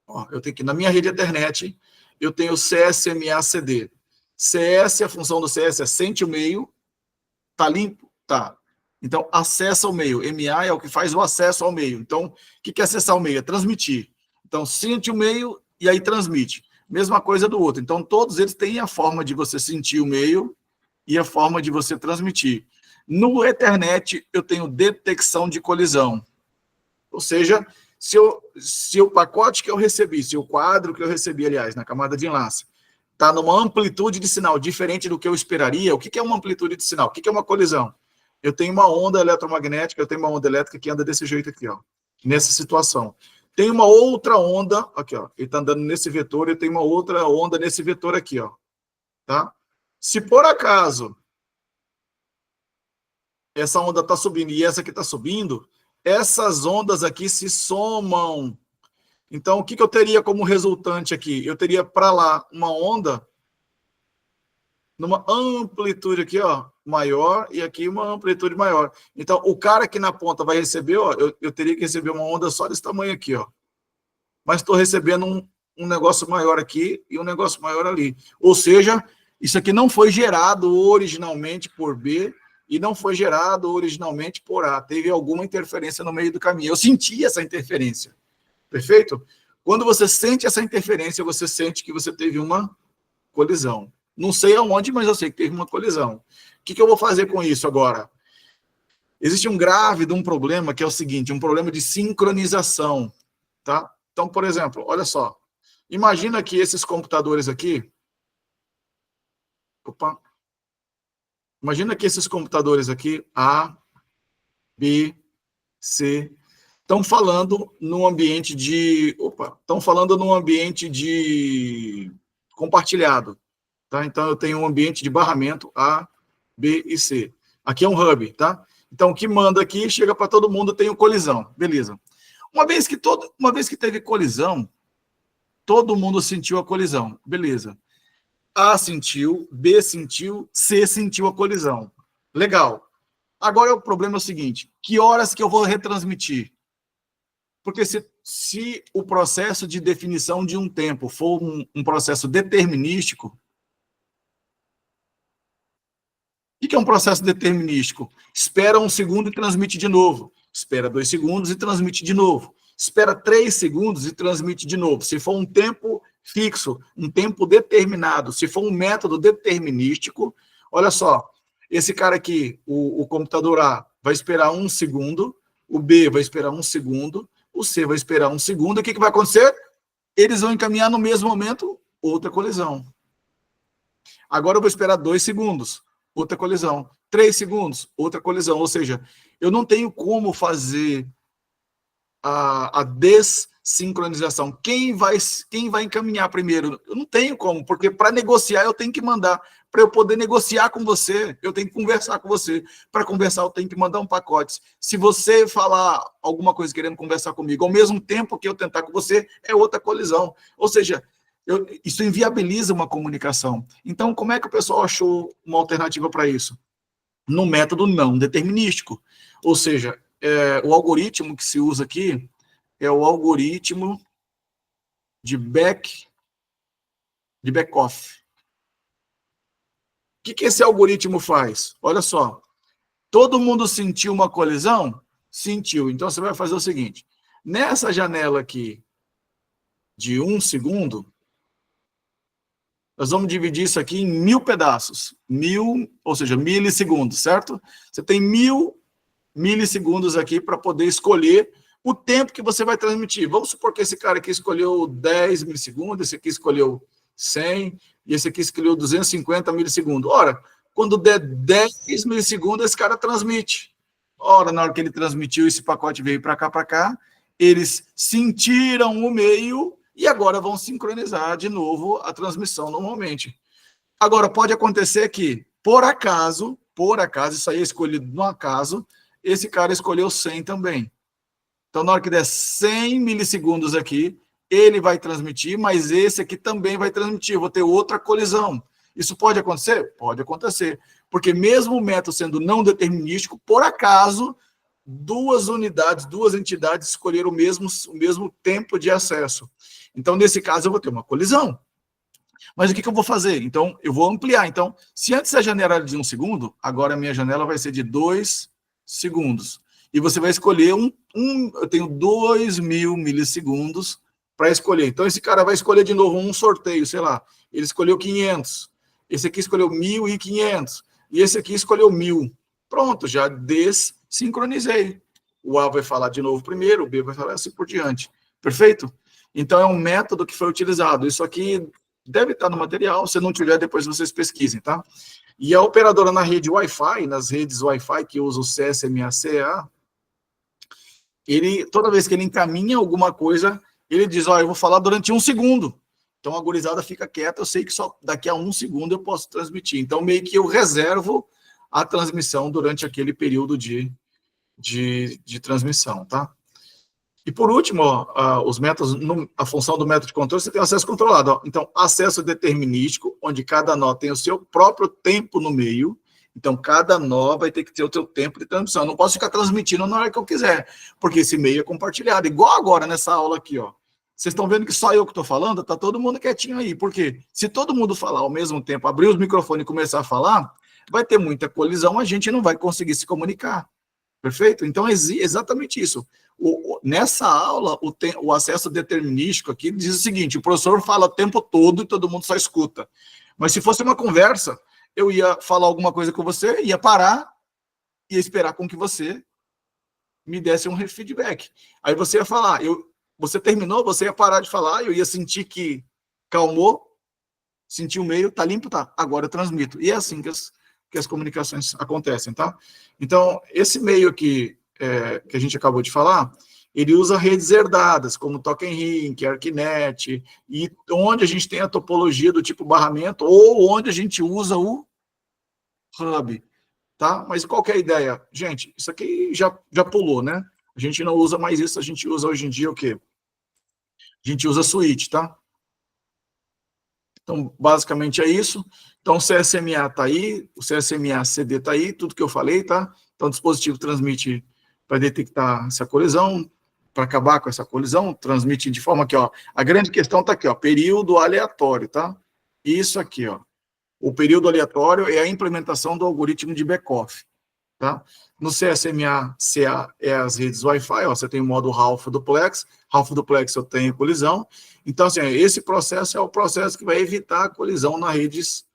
ó, eu tenho que, na minha rede Ethernet, eu tenho CSMA-CD. CS, a função do CS é sente o meio, tá limpo? Tá. Então, acessa o meio. MA é o que faz o acesso ao meio. Então, o que é acessar o meio? É transmitir. Então, sente o meio e aí transmite. Mesma coisa do outro. Então, todos eles têm a forma de você sentir o meio e a forma de você transmitir. No Ethernet, eu tenho detecção de colisão. Ou seja, se o pacote que eu recebi, se o quadro que eu recebi, aliás, na camada de enlace, está numa amplitude de sinal diferente do que eu esperaria, o que é uma amplitude de sinal? O que é uma colisão? Eu tenho uma onda eletromagnética, eu tenho uma onda elétrica que anda desse jeito aqui, ó, nessa situação. Tem uma outra onda, aqui, ó, ele está andando nesse vetor, eu tenho uma outra onda nesse vetor aqui, ó, tá? Se por acaso essa onda está subindo e essa aqui está subindo, essas ondas aqui se somam. Então, o que eu teria como resultante aqui? Eu teria para lá uma onda numa amplitude aqui, ó, maior, e aqui uma amplitude maior. Então, o cara aqui na ponta vai receber, ó, eu teria que receber uma onda só desse tamanho aqui, ó. Mas estou recebendo um negócio maior aqui e um negócio maior ali. Ou seja, isso aqui não foi gerado originalmente por B e não foi gerado originalmente por A. Teve alguma interferência no meio do caminho. Eu senti essa interferência. Perfeito? Quando você sente essa interferência, você sente que você teve uma colisão. Não sei aonde, mas eu sei que teve uma colisão. O que eu vou fazer com isso agora? Existe um grave de um problema que é o seguinte, um problema de sincronização, tá? Então, por exemplo, olha só. Imagina que esses computadores aqui... Opa! Imagina que esses computadores aqui, A, B, C... estão falando num ambiente de... estão falando num ambiente de compartilhado. Tá? Então, eu tenho um ambiente de barramento A, B e C. Aqui é um hub, tá? Então, o que manda aqui chega para todo mundo, tem colisão. Beleza. Uma vez que teve colisão, todo mundo sentiu a colisão. Beleza. A sentiu, B sentiu, C sentiu a colisão. Legal. Agora, o problema é o seguinte, que horas que eu vou retransmitir? Porque se o processo de definição de um tempo for um processo determinístico, o que é um processo determinístico? Espera 1 segundo e transmite de novo. Espera 2 segundos e transmite de novo. Espera 3 segundos e transmite de novo. Se for um tempo fixo, um tempo determinado, se for um método determinístico, olha só, esse cara aqui, o computador A, vai esperar 1 segundo, o B vai esperar 1 segundo, o C vai esperar 1 segundo, o que vai acontecer? Eles vão encaminhar no mesmo momento outra colisão. Agora eu vou esperar 2 segundos, outra colisão. 3 segundos, outra colisão. Ou seja, eu não tenho como fazer a dessincronização. Quem vai encaminhar primeiro? Eu não tenho como, porque para negociar eu tenho que mandar. Para eu poder negociar com você, eu tenho que conversar com você. Para conversar, eu tenho que mandar um pacote. Se você falar alguma coisa querendo conversar comigo, ao mesmo tempo que eu tentar com você, é outra colisão. Ou seja, isso inviabiliza uma comunicação. Então, como é que o pessoal achou uma alternativa para isso? No método não determinístico. Ou seja, o algoritmo que se usa aqui é o algoritmo de Beckhoff. O que esse algoritmo faz? Olha só, todo mundo sentiu uma colisão? Sentiu. Então, você vai fazer o seguinte, nessa janela aqui de 1 segundo, nós vamos dividir isso aqui em 1000 pedaços. 1000, ou seja, milissegundos, certo? Você tem 1000 milissegundos aqui para poder escolher o tempo que você vai transmitir. Vamos supor que esse cara aqui escolheu 10 milissegundos, esse aqui escolheu 100, e esse aqui escolheu 250 milissegundos. Ora, quando der 10 milissegundos, esse cara transmite. Ora, na hora que ele transmitiu, esse pacote veio para cá, eles sentiram o meio e agora vão sincronizar de novo a transmissão normalmente. Agora, pode acontecer que, por acaso, isso aí é escolhido no acaso, esse cara escolheu 100 também. Então, na hora que der 100 milissegundos aqui, ele vai transmitir, mas esse aqui também vai transmitir. Eu vou ter outra colisão. Isso pode acontecer? Pode acontecer. Porque mesmo o método sendo não determinístico, por acaso, duas entidades escolheram o mesmo tempo de acesso. Então, nesse caso, eu vou ter uma colisão. Mas o que eu vou fazer? Então, eu vou ampliar. Então, se antes a janela era de 1 segundo, agora a minha janela vai ser de 2 segundos. E você vai escolher eu tenho 2000 milissegundos para escolher. Então, esse cara vai escolher de novo um sorteio, sei lá. Ele escolheu 500. Esse aqui escolheu 1.500. E esse aqui escolheu 1000. Pronto, já dessincronizei. O A vai falar de novo primeiro, o B vai falar assim por diante. Perfeito? Então, é um método que foi utilizado. Isso aqui deve estar no material. Se não tiver, depois vocês pesquisem, tá? E a operadora na rede Wi-Fi, nas redes Wi-Fi que usa o CSMA-CA, toda vez que ele encaminha alguma coisa, ele diz, eu vou falar durante 1 segundo. Então, a gurizada fica quieta, eu sei que só daqui a 1 segundo eu posso transmitir. Então, meio que eu reservo a transmissão durante aquele período de transmissão, tá? E por último, os métodos, a função do método de controle, você tem acesso controlado. Então, acesso determinístico, onde cada nó tem o seu próprio tempo no meio. Então, cada nó vai ter que ter o seu tempo de transmissão. Eu não posso ficar transmitindo na hora que eu quiser, porque esse meio é compartilhado. Igual agora nessa aula aqui, ó. Vocês estão vendo que só eu que estou falando? Está todo mundo quietinho aí. Por quê? Se todo mundo falar ao mesmo tempo, abrir os microfones e começar a falar, vai ter muita colisão, a gente não vai conseguir se comunicar. Perfeito? Então, é exatamente isso. Nessa aula, o acesso determinístico aqui diz o seguinte, o professor fala o tempo todo e todo mundo só escuta. Mas se fosse uma conversa, eu ia falar alguma coisa com você, ia parar, ia esperar com que você me desse um feedback. Aí você ia falar, você terminou, você ia parar de falar, eu ia sentir que calmou, senti o meio, tá limpo, tá, agora eu transmito. E é assim que as comunicações acontecem, tá? Então, esse meio aqui, que a gente acabou de falar, ele usa redes herdadas, como Token Ring, ArcNet, e onde a gente tem a topologia do tipo barramento, ou onde a gente usa o hub, tá? Mas qual que é a ideia? Gente, isso aqui já pulou, né? A gente não usa mais isso, a gente usa hoje em dia o quê? A gente usa switch, tá? Então, basicamente é isso. Então, o CSMA está aí, o CSMA-CD está aí, tudo que eu falei, tá? Então, o dispositivo transmite para detectar essa colisão, para acabar com essa colisão, transmite de forma que, ó, a grande questão está aqui, ó, período aleatório, tá? Isso aqui, ó. O período aleatório é a implementação do algoritmo de Beckhoff, tá? No CSMA-CA é as redes Wi-Fi, ó, você tem o modo Half Duplex eu tenho colisão. Então, assim, esse processo é o processo que vai evitar a colisão nas redes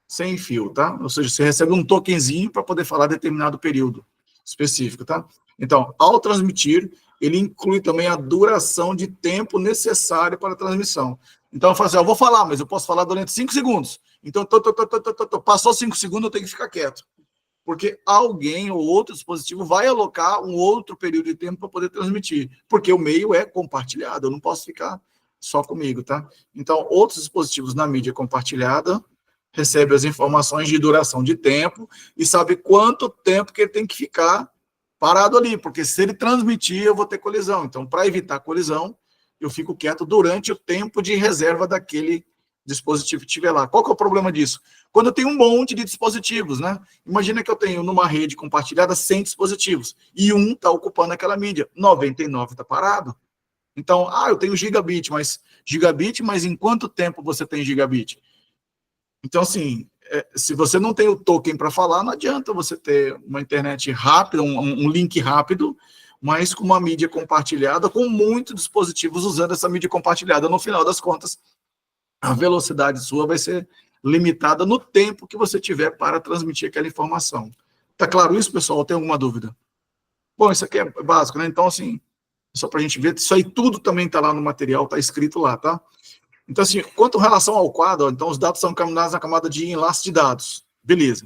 sem fio, tá? Ou seja, você recebe um tokenzinho para poder falar determinado período específico, tá? Então, ao transmitir, ele inclui também a duração de tempo necessária para a transmissão. Então eu falo assim, eu vou falar, mas eu posso falar durante 5 segundos. Então, passou 5 segundos, eu tenho que ficar quieto. Porque alguém ou outro dispositivo vai alocar um outro período de tempo para poder transmitir. Porque o meio é compartilhado, eu não posso ficar só comigo, tá? Então, outros dispositivos na mídia compartilhada recebem as informações de duração de tempo e sabe quanto tempo que ele tem que ficar parado ali, porque se ele transmitir, eu vou ter colisão. Então, para evitar colisão, eu fico quieto durante o tempo de reserva daquele dispositivo que estiver lá. Qual que é o problema disso? Quando eu tenho um monte de dispositivos, né? Imagina que eu tenho numa rede compartilhada 100 dispositivos e um está ocupando aquela mídia, 99 está parado. Então, eu tenho gigabit, mas em quanto tempo você tem gigabit? Então, assim, se você não tem o token para falar, não adianta você ter uma internet rápida, um link rápido, mas com uma mídia compartilhada, com muitos dispositivos usando essa mídia compartilhada. No final das contas, a velocidade sua vai ser limitada no tempo que você tiver para transmitir aquela informação. Tá claro isso, pessoal? Tem alguma dúvida? Bom, isso aqui é básico, né? Então, assim, só para a gente ver, isso aí tudo também está lá no material, está escrito lá, tá? Então, assim, quanto em relação ao quadro, então os dados são encaminhados na camada de enlace de dados. Beleza.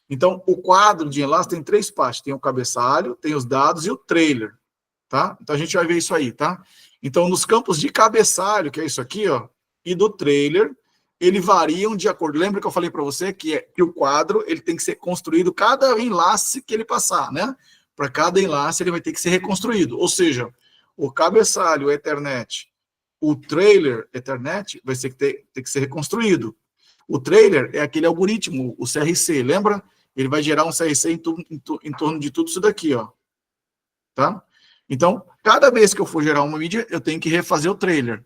Então, o quadro de enlace tem 3 partes. Tem o cabeçalho, tem os dados e o trailer, tá? Então, a gente vai ver isso aí, tá? Então, nos campos de cabeçalho, que é isso aqui, ó, e do trailer, eles variam de acordo. Lembra que eu falei para você que o quadro ele tem que ser construído cada enlace que ele passar, né? Para cada enlace ele vai ter que ser reconstruído. Ou seja, o cabeçalho Ethernet, o trailer Ethernet vai ter que ser reconstruído. O trailer é aquele algoritmo, o CRC, lembra? Ele vai gerar um CRC em torno de tudo isso daqui, ó. Tá? Então, cada vez que eu for gerar uma mídia, eu tenho que refazer o trailer.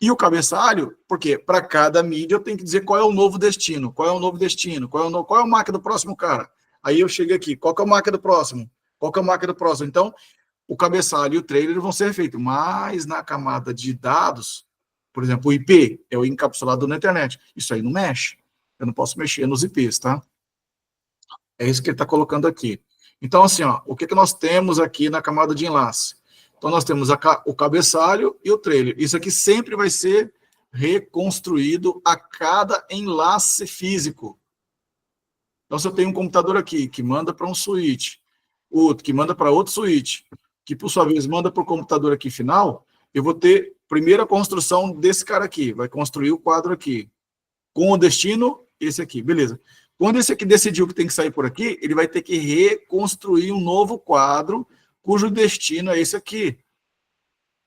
E o cabeçalho, porque para cada mídia eu tenho que dizer qual é o novo destino, qual é o novo destino, qual é o MAC do próximo cara. Aí eu chego aqui, qual que é o MAC do próximo? Qual que é o MAC do próximo? Então, o cabeçalho e o trailer vão ser feitos, mas na camada de dados, por exemplo, o IP é o encapsulado na internet. Isso aí não mexe. Eu não posso mexer nos IPs, tá? É isso que ele está colocando aqui. Então, assim, ó, o que nós temos aqui na camada de enlace? Então, nós temos o cabeçalho e o trailer. Isso aqui sempre vai ser reconstruído a cada enlace físico. Então, se eu tenho um computador aqui que manda para um switch, outro que manda para outro switch, que, por sua vez, manda para o computador aqui final, eu vou ter primeiro a construção desse cara aqui. Vai construir o quadro aqui. Com o destino, esse aqui. Beleza. Quando esse aqui decidiu que tem que sair por aqui, ele vai ter que reconstruir um novo quadro cujo destino é esse aqui.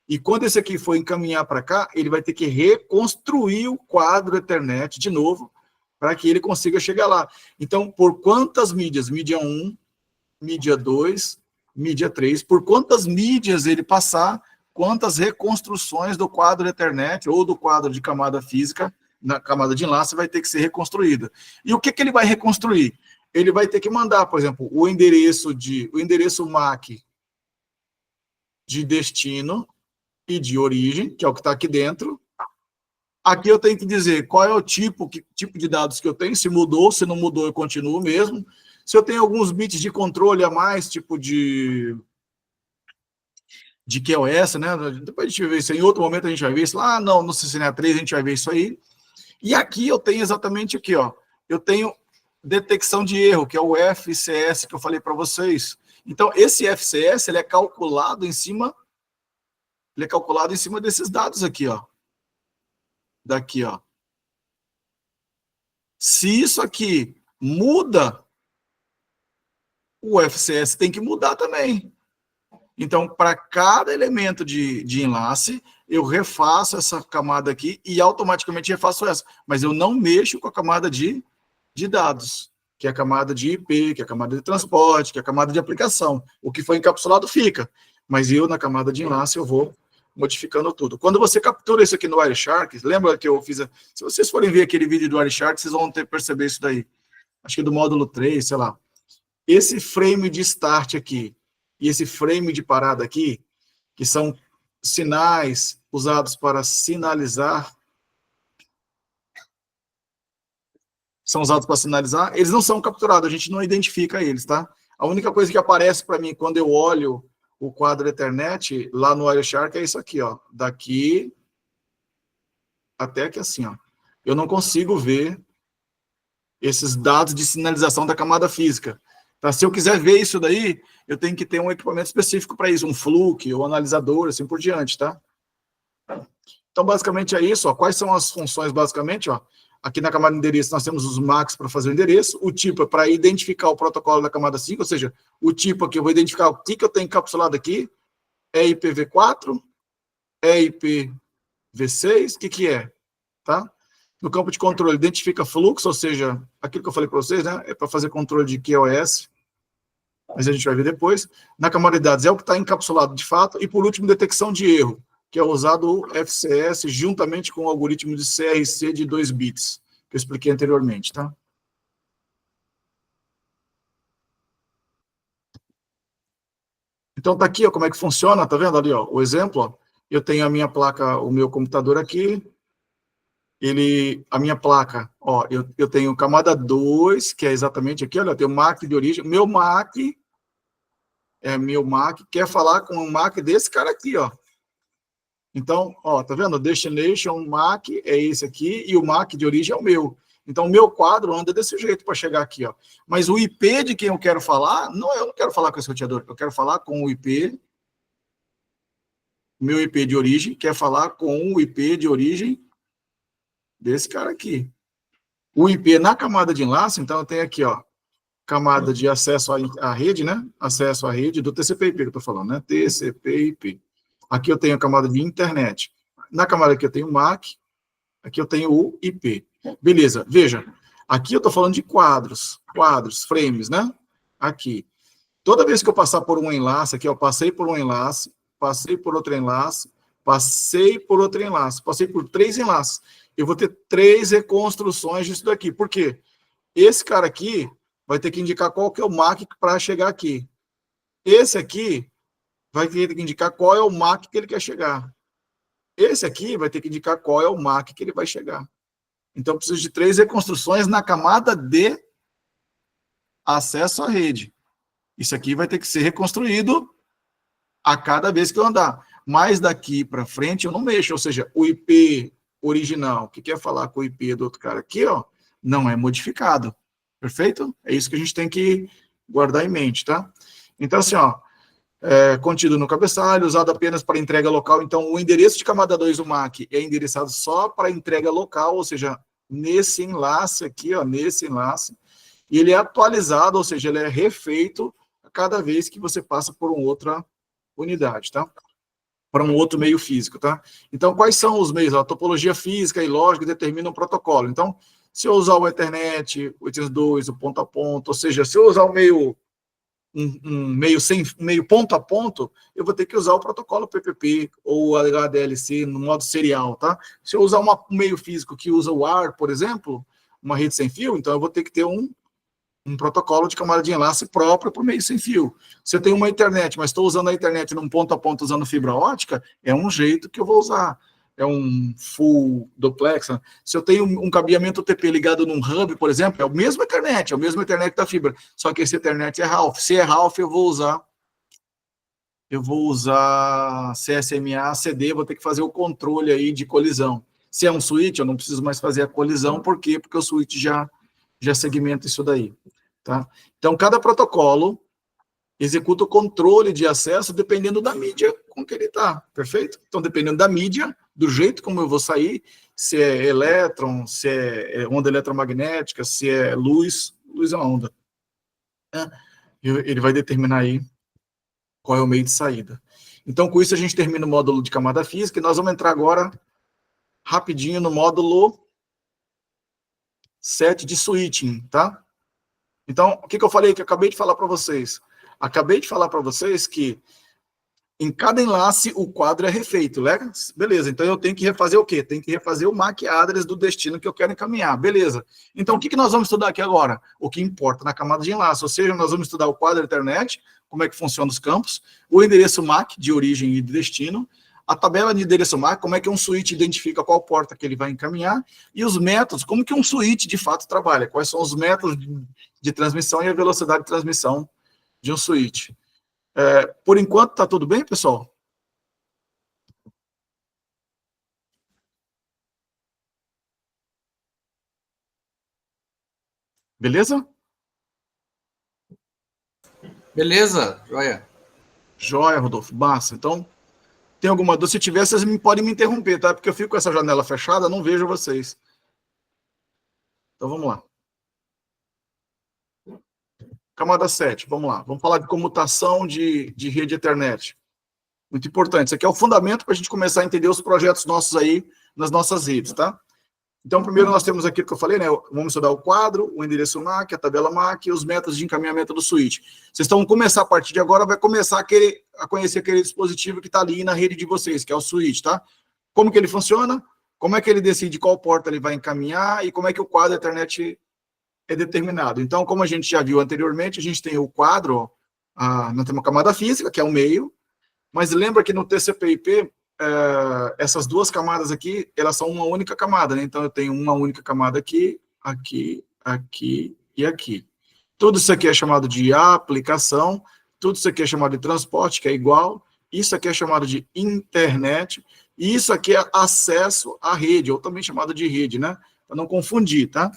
E quando esse aqui for encaminhar para cá, ele vai ter que reconstruir o quadro Ethernet de novo, para que ele consiga chegar lá. Então, por quantas mídias? Mídia 1, mídia 2, mídia 3, por quantas mídias ele passar, quantas reconstruções do quadro Ethernet ou do quadro de camada física, na camada de enlace, vai ter que ser reconstruída. E o que ele vai reconstruir? Ele vai ter que mandar, por exemplo, o endereço MAC de destino e de origem, que é o que está aqui dentro. Aqui eu tenho que dizer qual é o tipo de dados que eu tenho, se mudou, se não mudou, eu continuo mesmo. Se eu tenho alguns bits de controle a mais, tipo de QoS, né? Depois a gente vai ver isso aí. Em outro momento a gente vai ver isso lá. Não, no CCNA 3 a gente vai ver isso aí. E aqui eu tenho exatamente aqui, ó. Eu tenho detecção de erro, que é o FCS que eu falei para vocês. Então, esse FCS, ele é calculado em cima desses dados aqui, ó. Daqui, ó. Se isso aqui muda, o FCS tem que mudar também. Então, para cada elemento de enlace, eu refaço essa camada aqui e automaticamente refaço essa. Mas eu não mexo com a camada de dados, que é a camada de IP, que é a camada de transporte, que é a camada de aplicação. O que foi encapsulado fica. Mas eu, na camada de enlace, eu vou modificando tudo. Quando você captura isso aqui no Wireshark, lembra que eu fiz... Se vocês forem ver aquele vídeo do Wireshark, vocês vão perceber isso daí. Acho que do módulo 3, sei lá. Esse frame de start aqui e esse frame de parada aqui, que são sinais usados para sinalizar, eles não são capturados, a gente não identifica eles, tá? A única coisa que aparece para mim quando eu olho o quadro Ethernet lá no Wireshark é isso aqui, ó. Daqui até que assim, ó, eu não consigo ver esses dados de sinalização da camada física. Tá? Se eu quiser ver isso daí, eu tenho que ter um equipamento específico para isso, um Fluke ou analisador, assim por diante, tá? Então, basicamente é isso, ó. Quais são as funções, basicamente, ó? Aqui na camada de endereço, nós temos os MACs para fazer o endereço, o tipo é para identificar o protocolo da camada 5, ou seja, o tipo aqui, eu vou identificar o que eu tenho encapsulado aqui, é IPv4, é IPv6, o que é, tá? No campo de controle, identifica fluxo, ou seja, aquilo que eu falei para vocês, né, é para fazer controle de QoS, mas a gente vai ver depois. Na camada de dados é o que está encapsulado de fato, e por último, detecção de erro, que é usado o FCS juntamente com o algoritmo de CRC de 2 bits, que eu expliquei anteriormente, tá? Então tá aqui, ó, como é que funciona, tá vendo ali, ó, o exemplo, ó, eu tenho a minha placa, o meu computador aqui, a minha placa, ó, eu tenho camada 2, que é exatamente aqui, olha, eu tenho MAC de origem, meu MAC quer falar com o MAC desse cara aqui, ó. Então, ó, tá vendo? Destination MAC é esse aqui e o MAC de origem é o meu. Então, o meu quadro anda desse jeito para chegar aqui, ó. Mas o IP de quem eu quero falar, eu não quero falar com esse roteador, eu quero falar com o IP, meu IP de origem, quer falar com o IP de origem desse cara aqui. O IP na camada de enlace, então eu tenho aqui, ó, camada de acesso à rede, né? Acesso à rede do TCP/IP que eu estou falando, né? TCP/IP. Aqui eu tenho a camada de internet. Na camada aqui eu tenho o MAC, aqui eu tenho o IP. Beleza, veja, aqui eu estou falando de quadros, frames, né? Aqui. Toda vez que eu passar por um enlace, aqui eu passei por um enlace, passei por outro enlace, passei por outro enlace, passei por 3 enlaces. Eu vou ter 3 reconstruções disso daqui. Por quê? Esse cara aqui vai ter que indicar qual que é o MAC para chegar aqui. Esse aqui vai ter que indicar qual é o MAC que ele quer chegar. Esse aqui vai ter que indicar qual é o MAC que ele vai chegar. Então, eu preciso de 3 reconstruções na camada de acesso à rede. Isso aqui vai ter que ser reconstruído a cada vez que eu andar. Mas daqui para frente eu não mexo, ou seja, o IP original, que quer falar com o IP do outro cara aqui, ó, não é modificado. Perfeito? É isso que a gente tem que guardar em mente, tá? Então, assim, ó, contido no cabeçalho, usado apenas para entrega local. Então, o endereço de camada 2 do MAC é endereçado só para entrega local, ou seja, nesse enlace aqui, ó, nesse enlace, e ele é atualizado, ou seja, ele é refeito a cada vez que você passa por uma outra unidade, tá? Para um outro meio físico, tá? Então, quais são os meios? A topologia física e lógica determinam o protocolo. Então, se eu usar o Ethernet, o 802, o ponto a ponto, ou seja, se eu usar o meio meio ponto a ponto, eu vou ter que usar o protocolo PPP ou HDLC no modo serial, tá? Se eu usar um meio físico que usa o AR, por exemplo, uma rede sem fio, então eu vou ter que ter um protocolo de camada de enlace próprio para o meio sem fio. Se eu tenho uma internet, mas estou usando a internet num ponto a ponto usando fibra ótica, é um jeito que eu vou usar. É um full duplex. Né? Se eu tenho um cabeamento UTP ligado num hub, por exemplo, é o mesmo internet da fibra, só que esse internet é Half. Se é Half, eu vou usar CSMA, CD, vou ter que fazer o controle aí de colisão. Se é um switch, eu não preciso mais fazer a colisão, por quê? Porque o switch já segmenta isso daí. Tá? Então, cada protocolo executa o controle de acesso dependendo da mídia com que ele está, perfeito? Então, dependendo da mídia, do jeito como eu vou sair, se é elétron, se é onda eletromagnética, se é luz é uma onda. Né? Ele vai determinar aí qual é o meio de saída. Então, com isso, a gente termina o módulo de camada física e nós vamos entrar agora rapidinho no módulo 7 de switching, tá? Então, o que eu falei, que eu acabei de falar para vocês? Acabei de falar para vocês que em cada enlace o quadro é refeito, né? Beleza, então eu tenho que refazer o quê? Tenho que refazer o MAC address do destino que eu quero encaminhar, beleza. Então, o que nós vamos estudar aqui agora? O que importa na camada de enlace, ou seja, nós vamos estudar o quadro Ethernet, como é que funciona os campos, o endereço MAC de origem e de destino, a tabela de endereço MAC, como é que um switch identifica qual porta que ele vai encaminhar, e os métodos, como que um switch de fato trabalha, quais são os métodos de transmissão e a velocidade de transmissão de um switch. Por enquanto, está tudo bem, pessoal? Beleza? Beleza, joia. Joia, Rodolfo. Massa. Então, tem alguma dúvida? Se tiver, vocês podem me interromper, tá? Porque eu fico com essa janela fechada, não vejo vocês. Então, vamos lá. Camada 7, vamos lá. Vamos falar de comutação de rede Ethernet. Muito importante. Isso aqui é o fundamento para a gente começar a entender os projetos nossos aí nas nossas redes, tá? Então, primeiro nós temos aquilo que eu falei, né? Vamos estudar o quadro, o endereço MAC, a tabela MAC e os métodos de encaminhamento do switch. Vocês estão começar a partir de agora, vai começar a conhecer aquele dispositivo que está ali na rede de vocês, que é o switch, tá? Como que ele funciona, como é que ele decide qual porta ele vai encaminhar e como é que o quadro Ethernet é determinado. Então, como a gente já viu anteriormente, a gente tem o quadro, nós temos a camada física, que é o meio, mas lembra que no TCP/IP, essas duas camadas aqui, elas são uma única camada, né? Então, eu tenho uma única camada aqui, aqui, aqui e aqui. Tudo isso aqui é chamado de aplicação, tudo isso aqui é chamado de transporte, que é igual, isso aqui é chamado de internet, e isso aqui é acesso à rede, ou também chamado de rede, né? Para não confundir, tá?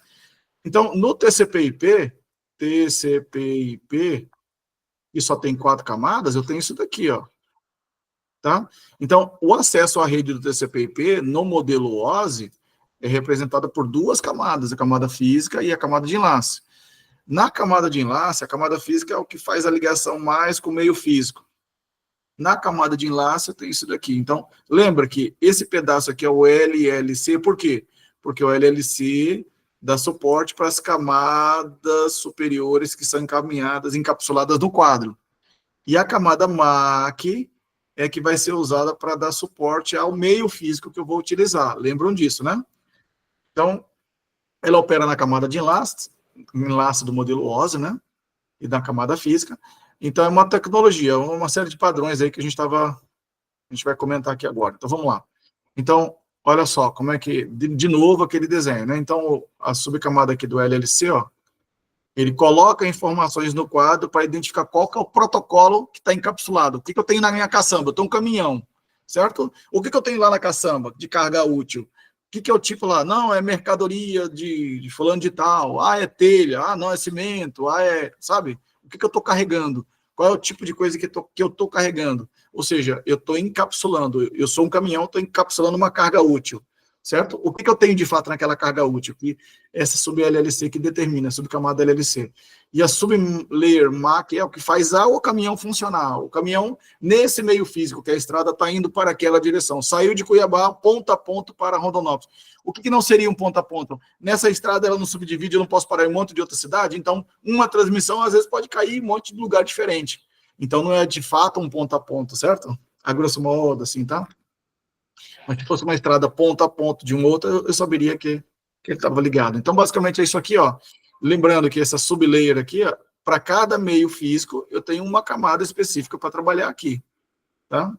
Então, no TCP/IP, que só tem 4 camadas, eu tenho isso daqui, ó. Tá? Então, o acesso à rede do TCP/IP, no modelo OSI, é representado por 2 camadas, a camada física e a camada de enlace. Na camada de enlace, a camada física é o que faz a ligação mais com o meio físico. Na camada de enlace, eu tenho isso daqui. Então, lembra que esse pedaço aqui é o LLC, por quê? Porque o LLC dá suporte para as camadas superiores que são encaminhadas, encapsuladas no quadro. E a camada MAC é que vai ser usada para dar suporte ao meio físico que eu vou utilizar. Lembram disso, né? Então, ela opera na camada de enlace do modelo OSI, né? E na camada física. Então, é uma tecnologia, uma série de padrões aí que a gente vai comentar aqui agora. Então, vamos lá. Então, olha só, como é que, de novo, aquele desenho, né? Então, a subcamada aqui do LLC, ó, ele coloca informações no quadro para identificar qual que é o protocolo que está encapsulado. O que eu tenho na minha caçamba? Eu tenho um caminhão, certo? O que eu tenho lá na caçamba de carga útil? O que é o tipo lá? Não, é mercadoria de fulano de tal. Ah, é telha. Ah, não, é cimento. Ah, sabe? O que eu estou carregando? Qual é o tipo de coisa que eu estou carregando? Ou seja, eu estou encapsulando. Eu sou um caminhão, estou encapsulando uma carga útil. Certo? O que eu tenho de fato naquela carga útil? Que essa sub-LLC que determina, a subcamada LLC. E a sub-layer MAC é o que faz o caminhão funcionar. O caminhão, nesse meio físico, que é a estrada, está indo para aquela direção. Saiu de Cuiabá, ponto a ponto, para Rondonópolis. O que não seria um ponto a ponto? Nessa estrada, ela não subdivide, eu não posso parar em um monte de outra cidade, então uma transmissão, às vezes, pode cair em um monte de lugar diferente. Então, não é, de fato, um ponto a ponto, certo? A grosso modo, assim, tá? Mas se fosse uma estrada ponto a ponto de um outro, eu saberia que ele estava ligado. Então, basicamente, é isso aqui, ó. Lembrando que essa sublayer aqui, ó, para cada meio físico, eu tenho uma camada específica para trabalhar aqui, tá?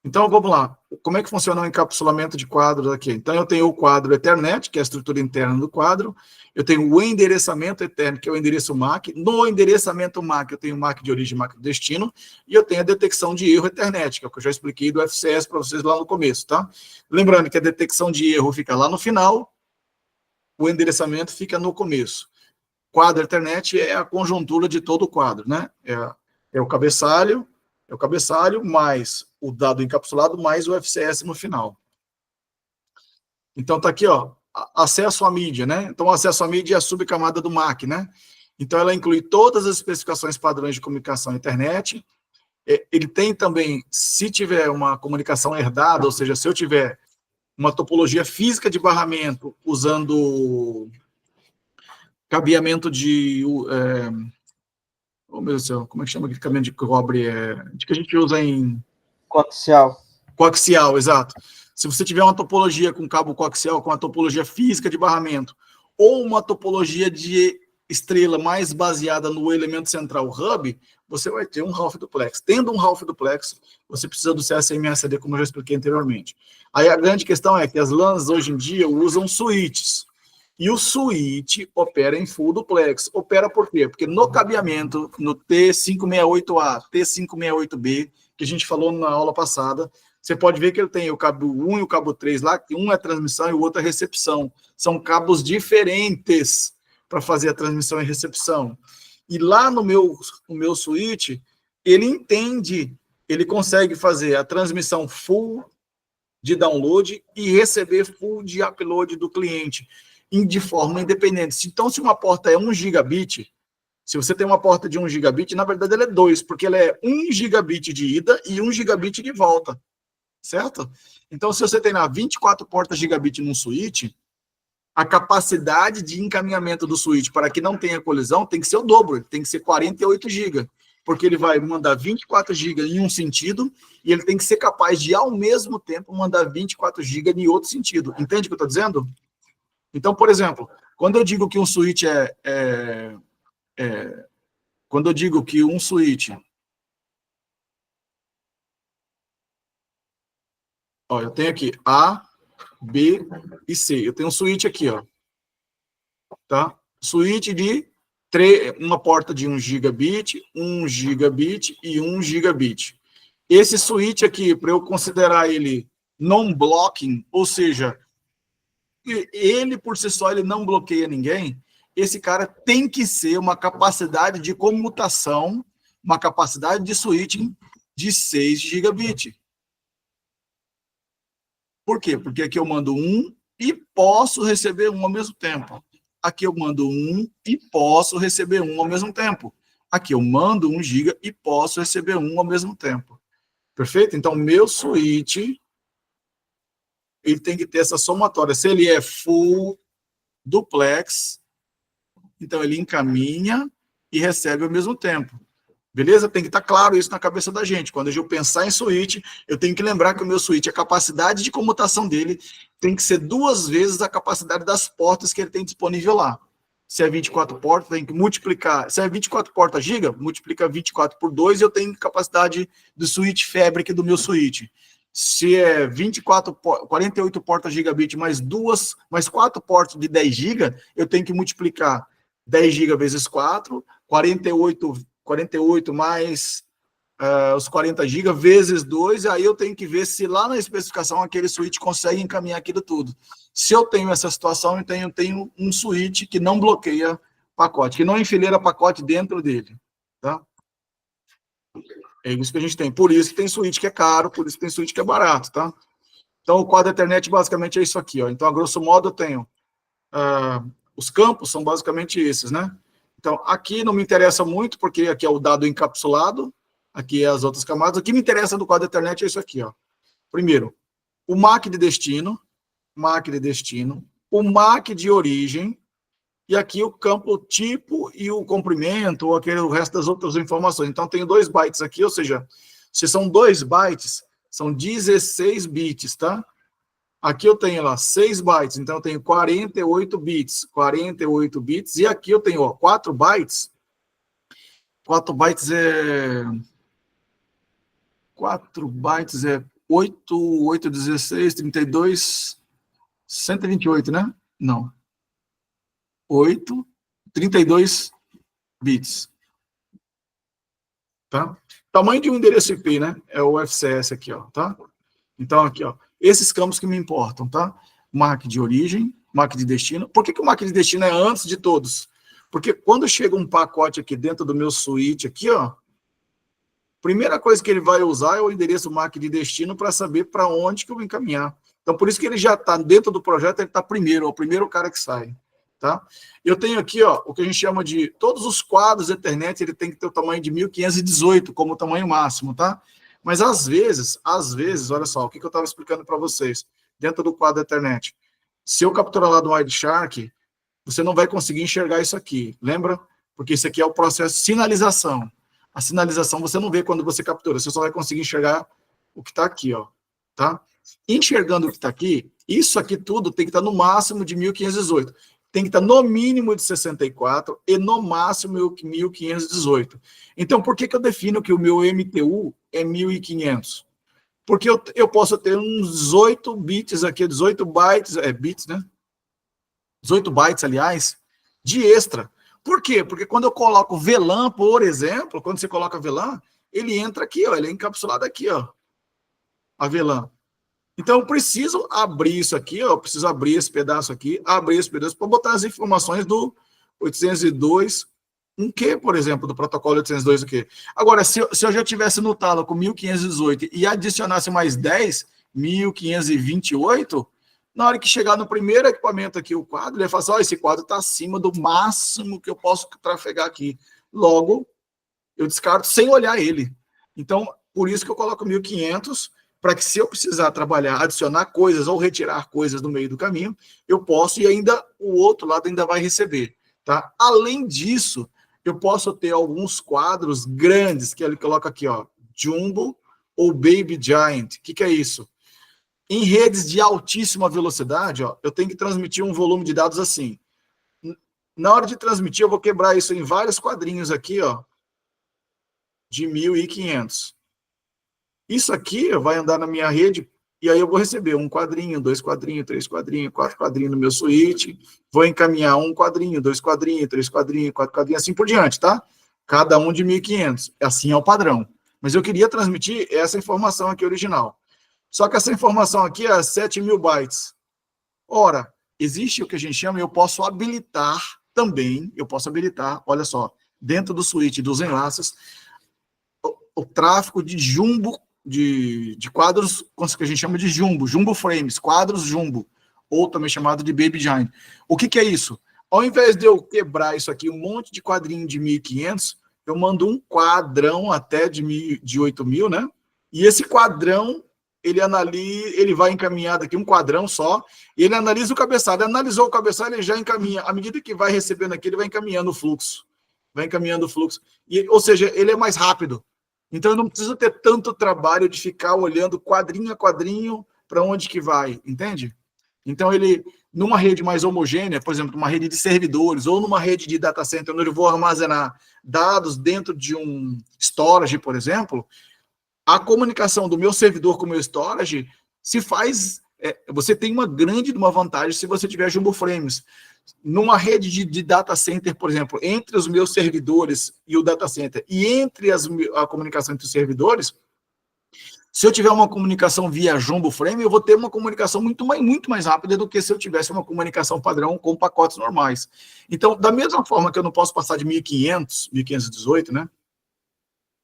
Então, vamos lá. Como é que funciona o encapsulamento de quadros aqui? Então, eu tenho o quadro Ethernet, que é a estrutura interna do quadro. Eu tenho o endereçamento Ethernet, que é o endereço MAC. No endereçamento MAC, eu tenho o MAC de origem, MAC de destino. E eu tenho a detecção de erro Ethernet, que é o que eu já expliquei do FCS para vocês lá no começo, tá? Lembrando que a detecção de erro fica lá no final, o endereçamento fica no começo. Quadro Ethernet é a conjuntura de todo o quadro, né? É o cabeçalho mais o dado encapsulado mais o FCS no final. Então tá aqui, ó, acesso à mídia, né? Então, acesso à mídia é a subcamada do MAC, né? Então, ela inclui todas as especificações padrões de comunicação internet. Ele tem também, se tiver uma comunicação herdada, ou seja, se eu tiver uma topologia física de barramento usando cabeamento de... oh, meu Deus do céu, como é que chama aquele cabeamento de cobre? De que a gente usa em... Coaxial. Coaxial, exato. Se você tiver uma topologia com cabo coaxial, com a topologia física de barramento, ou uma topologia de estrela mais baseada no elemento central hub, você vai ter um half duplex. Tendo um half duplex, você precisa do CSMA/CD, como eu já expliquei anteriormente. Aí a grande questão é que as LANs hoje em dia usam switches. E o switch opera em full duplex. Opera por quê? Porque no cabeamento, no T568A, T568B, que a gente falou na aula passada, Você pode ver que ele tem o cabo 1 e o cabo 3 lá, que um é transmissão e o outro é recepção. São cabos diferentes para fazer a transmissão e recepção. E lá no meu switch, ele entende, ele consegue fazer a transmissão full de download e receber full de upload do cliente de forma independente. Então, se uma porta é 1 gigabit, se você tem uma porta de 1 gigabit, na verdade ela é 2, porque ela é 1 gigabit de ida e 1 gigabit de volta, certo? Então, se você tem lá 24 portas gigabit num switch, a capacidade de encaminhamento do switch para que não tenha colisão tem que ser o dobro, tem que ser 48 GB, porque ele vai mandar 24 GB em um sentido e ele tem que ser capaz de, ao mesmo tempo, mandar 24 GB em outro sentido. Entende o que eu estou dizendo? Então, por exemplo, quando eu digo que um switch quando eu digo que um switch... Ó, eu tenho aqui A, B e C. Eu tenho um switch aqui, ó. Tá? Switch de uma porta de 1 gigabit, 1 gigabit e 1 gigabit. Esse switch aqui, para eu considerar ele non-blocking, ou seja, ele por si só ele não bloqueia ninguém, esse cara tem que ser uma capacidade de comutação, uma capacidade de switching de 6 gigabit. Por quê? Porque aqui eu mando 1 e posso receber 1 ao mesmo tempo. Aqui eu mando 1 e posso receber 1 ao mesmo tempo. Aqui eu mando 1 giga e posso receber 1 ao mesmo tempo. Perfeito? Então, meu switch, ele tem que ter essa somatória. Se ele é full duplex, então ele encaminha e recebe ao mesmo tempo. Beleza? Tem que estar claro isso na cabeça da gente. Quando eu pensar em switch, eu tenho que lembrar que o meu switch, a capacidade de comutação dele tem que ser 2 vezes a capacidade das portas que ele tem disponível lá. Se é 24 portas, tem que multiplicar. Se é 24 portas giga, multiplica 24 por 2 e eu tenho capacidade do switch fabric do meu switch. Se é 48 portas gigabit mais 4 portas de 10 giga, eu tenho que multiplicar 10 giga vezes 4, 48 mais os 40 GB vezes 2, e aí eu tenho que ver se lá na especificação aquele switch consegue encaminhar aquilo tudo. Se eu tenho essa situação, então eu tenho um switch que não bloqueia pacote, que não enfileira pacote dentro dele. Tá? É isso que a gente tem. Por isso que tem switch que é caro, por isso que tem switch que é barato. Tá? Então o quadro Ethernet basicamente é isso aqui. Ó. Então, a grosso modo, eu tenho... os campos são basicamente esses, né? Então, aqui não me interessa muito, porque aqui é o dado encapsulado, aqui é as outras camadas. O que me interessa do quadro Ethernet é isso aqui, ó. Primeiro, o MAC de destino, o MAC de origem, e aqui o campo tipo e o comprimento, ou o resto das outras informações. Então, tenho 2 bytes aqui, ou seja, se são 2 bytes, são 16 bits, tá? Aqui eu tenho lá 6 bytes, então eu tenho 48 bits, e aqui eu tenho, ó, 4 bytes. 4 bytes é 8, 16, 32, 128, né? Não. 32 bits. Tá? Tamanho de um endereço IP, né? É o FCS aqui, ó, tá? Então, aqui, ó. Esses campos que me importam, tá? MAC de origem, MAC de destino. Por que o MAC de destino é antes de todos? Porque quando chega um pacote aqui dentro do meu switch, aqui, ó, primeira coisa que ele vai usar é o endereço MAC de destino para saber para onde que eu vou encaminhar. Então, por isso que ele já está dentro do projeto, ele está primeiro, é o primeiro cara que sai, tá? Eu tenho aqui, ó, o que a gente chama de... Todos os quadros Ethernet, ele tem que ter o tamanho de 1518 como tamanho máximo, tá? Mas às vezes, olha só, o que eu estava explicando para vocês, dentro do quadro Ethernet. Se eu capturar lá do Wireshark, você não vai conseguir enxergar isso aqui, lembra? Porque isso aqui é o processo de sinalização. A sinalização você não vê quando você captura, você só vai conseguir enxergar o que está aqui, ó, tá? Enxergando o que está aqui, isso aqui tudo tem que estar no máximo de 1518. Tem que estar no mínimo de 64 e no máximo 1518. Então, por que eu defino que o meu MTU é 1500? Porque eu posso ter uns 18 bits aqui, 18 bytes, bits, né? 18 bytes, aliás, de extra. Por quê? Porque quando eu coloco VLAN, por exemplo, quando você coloca VLAN, ele entra aqui, ó, ele é encapsulado aqui, ó. avelã. Então, eu preciso abrir isso aqui, ó, eu preciso abrir esse pedaço aqui, abrir esse pedaço para botar as informações do 802, um Q, por exemplo, do protocolo 802, o Q. Agora, se eu já tivesse no talo com 1518 e adicionasse mais 10, 1528, na hora que chegar no primeiro equipamento aqui, o quadro, ele vai falar assim, ó, esse quadro está acima do máximo que eu posso trafegar aqui. Logo, eu descarto sem olhar ele. Então, por isso que eu coloco 1500, para que se eu precisar trabalhar, adicionar coisas ou retirar coisas no meio do caminho, eu posso e ainda o outro lado ainda vai receber. Tá? Além disso, eu posso ter alguns quadros grandes, que ele coloca aqui, ó, Jumbo ou Baby Giant. O que é isso? Em redes de altíssima velocidade, ó, eu tenho que transmitir um volume de dados assim. Na hora de transmitir, eu vou quebrar isso em vários quadrinhos aqui, ó, de 1500. Isso aqui vai andar na minha rede, e aí eu vou receber um quadrinho, 2 quadrinhos, 3 quadrinhos, 4 quadrinhos no meu switch, vou encaminhar um quadrinho, 2 quadrinhos, 3 quadrinhos, 4 quadrinhos, assim por diante, tá? Cada um de 1500. Assim é o padrão. Mas eu queria transmitir essa informação aqui original. Só que essa informação aqui é 7.000 bytes. Ora, existe o que a gente chama, eu posso habilitar também, olha só, dentro do switch dos enlaces, o tráfego de jumbo, de quadros, que a gente chama de jumbo frames, quadros jumbo, ou também chamado de baby giant. O que é isso? Ao invés de eu quebrar isso aqui, um monte de quadrinho de 1500, eu mando um quadrão até de 8.000, né? E esse quadrão, ele vai encaminhar daqui um quadrão só, e ele analisa o cabeçalho. Ele analisou o cabeçalho, ele já encaminha. À medida que vai recebendo aqui, ele vai encaminhando o fluxo. Ou seja, ele é mais rápido. Então, eu não preciso ter tanto trabalho de ficar olhando quadrinho a quadrinho para onde que vai, entende? Então, ele, numa rede mais homogênea, por exemplo, numa rede de servidores ou numa rede de data center, onde eu vou armazenar dados dentro de um storage, por exemplo, a comunicação do meu servidor com o meu storage se faz... você tem uma vantagem se você tiver jumbo frames. Numa rede de data center, por exemplo, entre os meus servidores e o data center, e entre a comunicação entre os servidores, se eu tiver uma comunicação via jumbo frame, eu vou ter uma comunicação muito mais rápida do que se eu tivesse uma comunicação padrão com pacotes normais. Então, da mesma forma que eu não posso passar de 1500, 1518, né?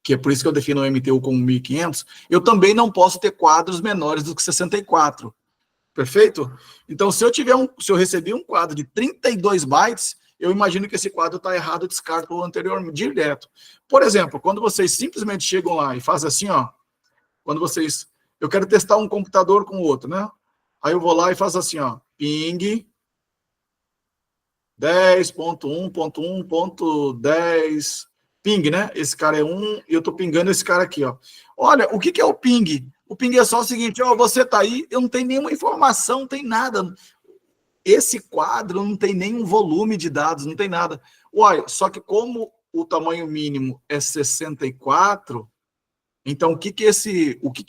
Que é por isso que eu defino o MTU como 1500, eu também não posso ter quadros menores do que 64. Perfeito? Então, se eu receber um quadro de 32 bytes, eu imagino que esse quadro está errado, eu descarto o anterior direto. Por exemplo, quando vocês simplesmente chegam lá e fazem assim, ó, eu quero testar um computador com o outro, né? Aí eu vou lá e faço assim, ó, ping 10.1.1.10, ping, né? Esse cara é 1 e eu estou pingando esse cara aqui, ó. Olha, o que é o ping? O ping é só o seguinte, ó, você tá aí, eu não tenho nenhuma informação, não tem nada. Esse quadro não tem nenhum volume de dados, não tem nada. Uai, só que como o tamanho mínimo é 64, então o que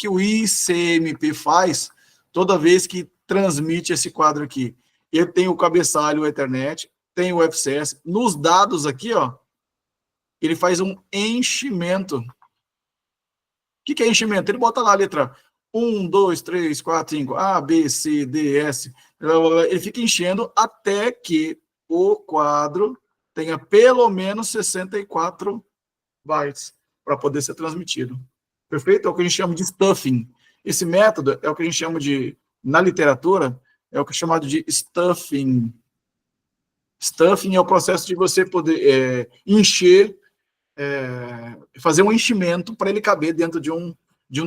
o ICMP faz toda vez que transmite esse quadro aqui? Ele tem o cabeçalho, o Ethernet, tem o FCS. Nos dados aqui, ó, ele faz um enchimento. O que é enchimento? Ele bota lá a letra 1, 2, 3, 4, 5, A, B, C, D, S. Ele fica enchendo até que o quadro tenha pelo menos 64 bytes para poder ser transmitido. Perfeito? É o que a gente chama de stuffing. Esse método é o que a gente chama de, na literatura, é o que é chamado de stuffing. Stuffing é o processo de você poder encher, fazer um enchimento para ele caber dentro de um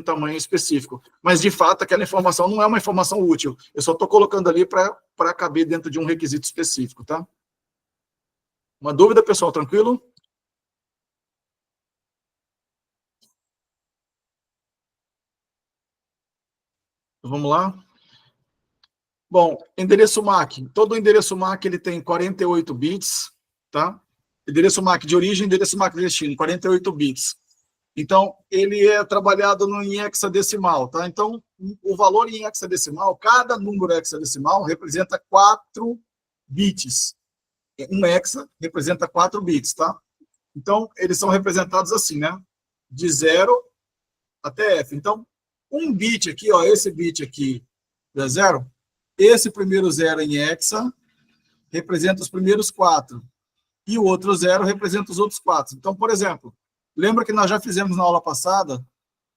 tamanho específico. Mas, de fato, aquela informação não é uma informação útil. Eu só estou colocando ali para caber dentro de um requisito específico, tá? Uma dúvida, pessoal? Tranquilo? Vamos lá? Bom, endereço MAC. Todo endereço MAC ele tem 48 bits, tá? Endereço MAC de origem, endereço MAC de destino, 48 bits. Então, ele é trabalhado em hexadecimal, tá? Então, o valor em hexadecimal, cada número hexadecimal representa 4 bits. Um hexa representa 4 bits, tá? Então, eles são representados assim, né? De 0 até F. Então, um bit aqui, ó, esse bit aqui é 0, esse primeiro 0 em hexa representa os primeiros 4, e o outro 0 representa os outros 4. Então, por exemplo, lembra que nós já fizemos na aula passada,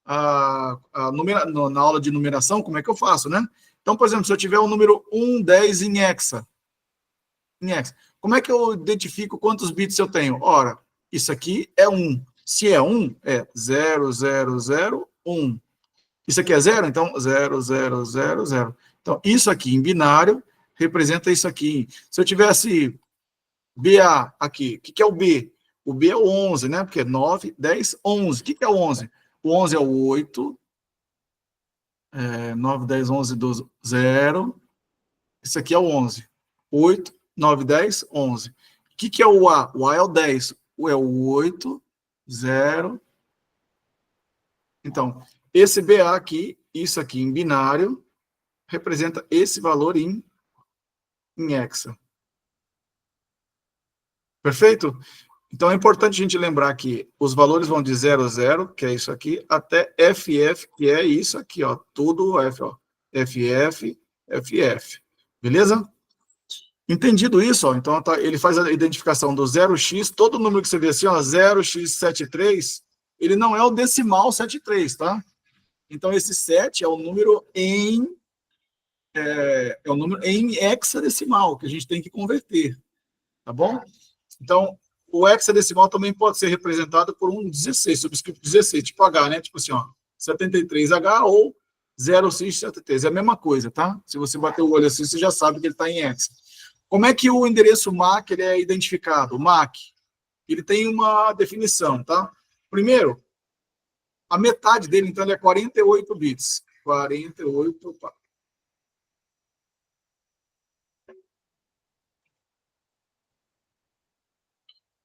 na aula de numeração, como é que eu faço, né? Então, por exemplo, se eu tiver o número 1, 10 em hexa, como é que eu identifico quantos bits eu tenho? Ora, isso aqui é 1. Se é 1, é 0, 0, 0, 1. Isso aqui é 0, então 0, 0, 0, 0. Então, isso aqui em binário representa isso aqui. Se eu tivesse BA aqui, o que é o B? O B é o 11, né? Porque é 9, 10, 11. O que é o 11? O 11 é o 8, 9, 10, 11, 12, 0. Isso aqui é o 11. 8, 9, 10, 11. O que é o A? O A é o 10. O é o 8, 0. Então, esse BA aqui, isso aqui em binário, representa esse valor em hexa. Perfeito? Então, é importante a gente lembrar que os valores vão de 0 a 0, que é isso aqui, até FF, que é isso aqui, ó, tudo F, ó, FF, FF. Beleza? Entendido isso, ó, então ele faz a identificação do 0x, todo número que você vê assim, ó, 0x73, ele não é o decimal 73, tá? Então, esse 7 é o número em hexadecimal, que a gente tem que converter, tá bom? Então, o hexadecimal também pode ser representado por um 16, subscrito 16, tipo H, né? Tipo assim, ó, 73H ou 0x73, é a mesma coisa, tá? Se você bater o olho assim, você já sabe que ele está em hexa. Como é que o endereço MAC ele é identificado? O MAC, ele tem uma definição, tá? Primeiro, a metade dele, então, ele é 48 bits. 48, opa.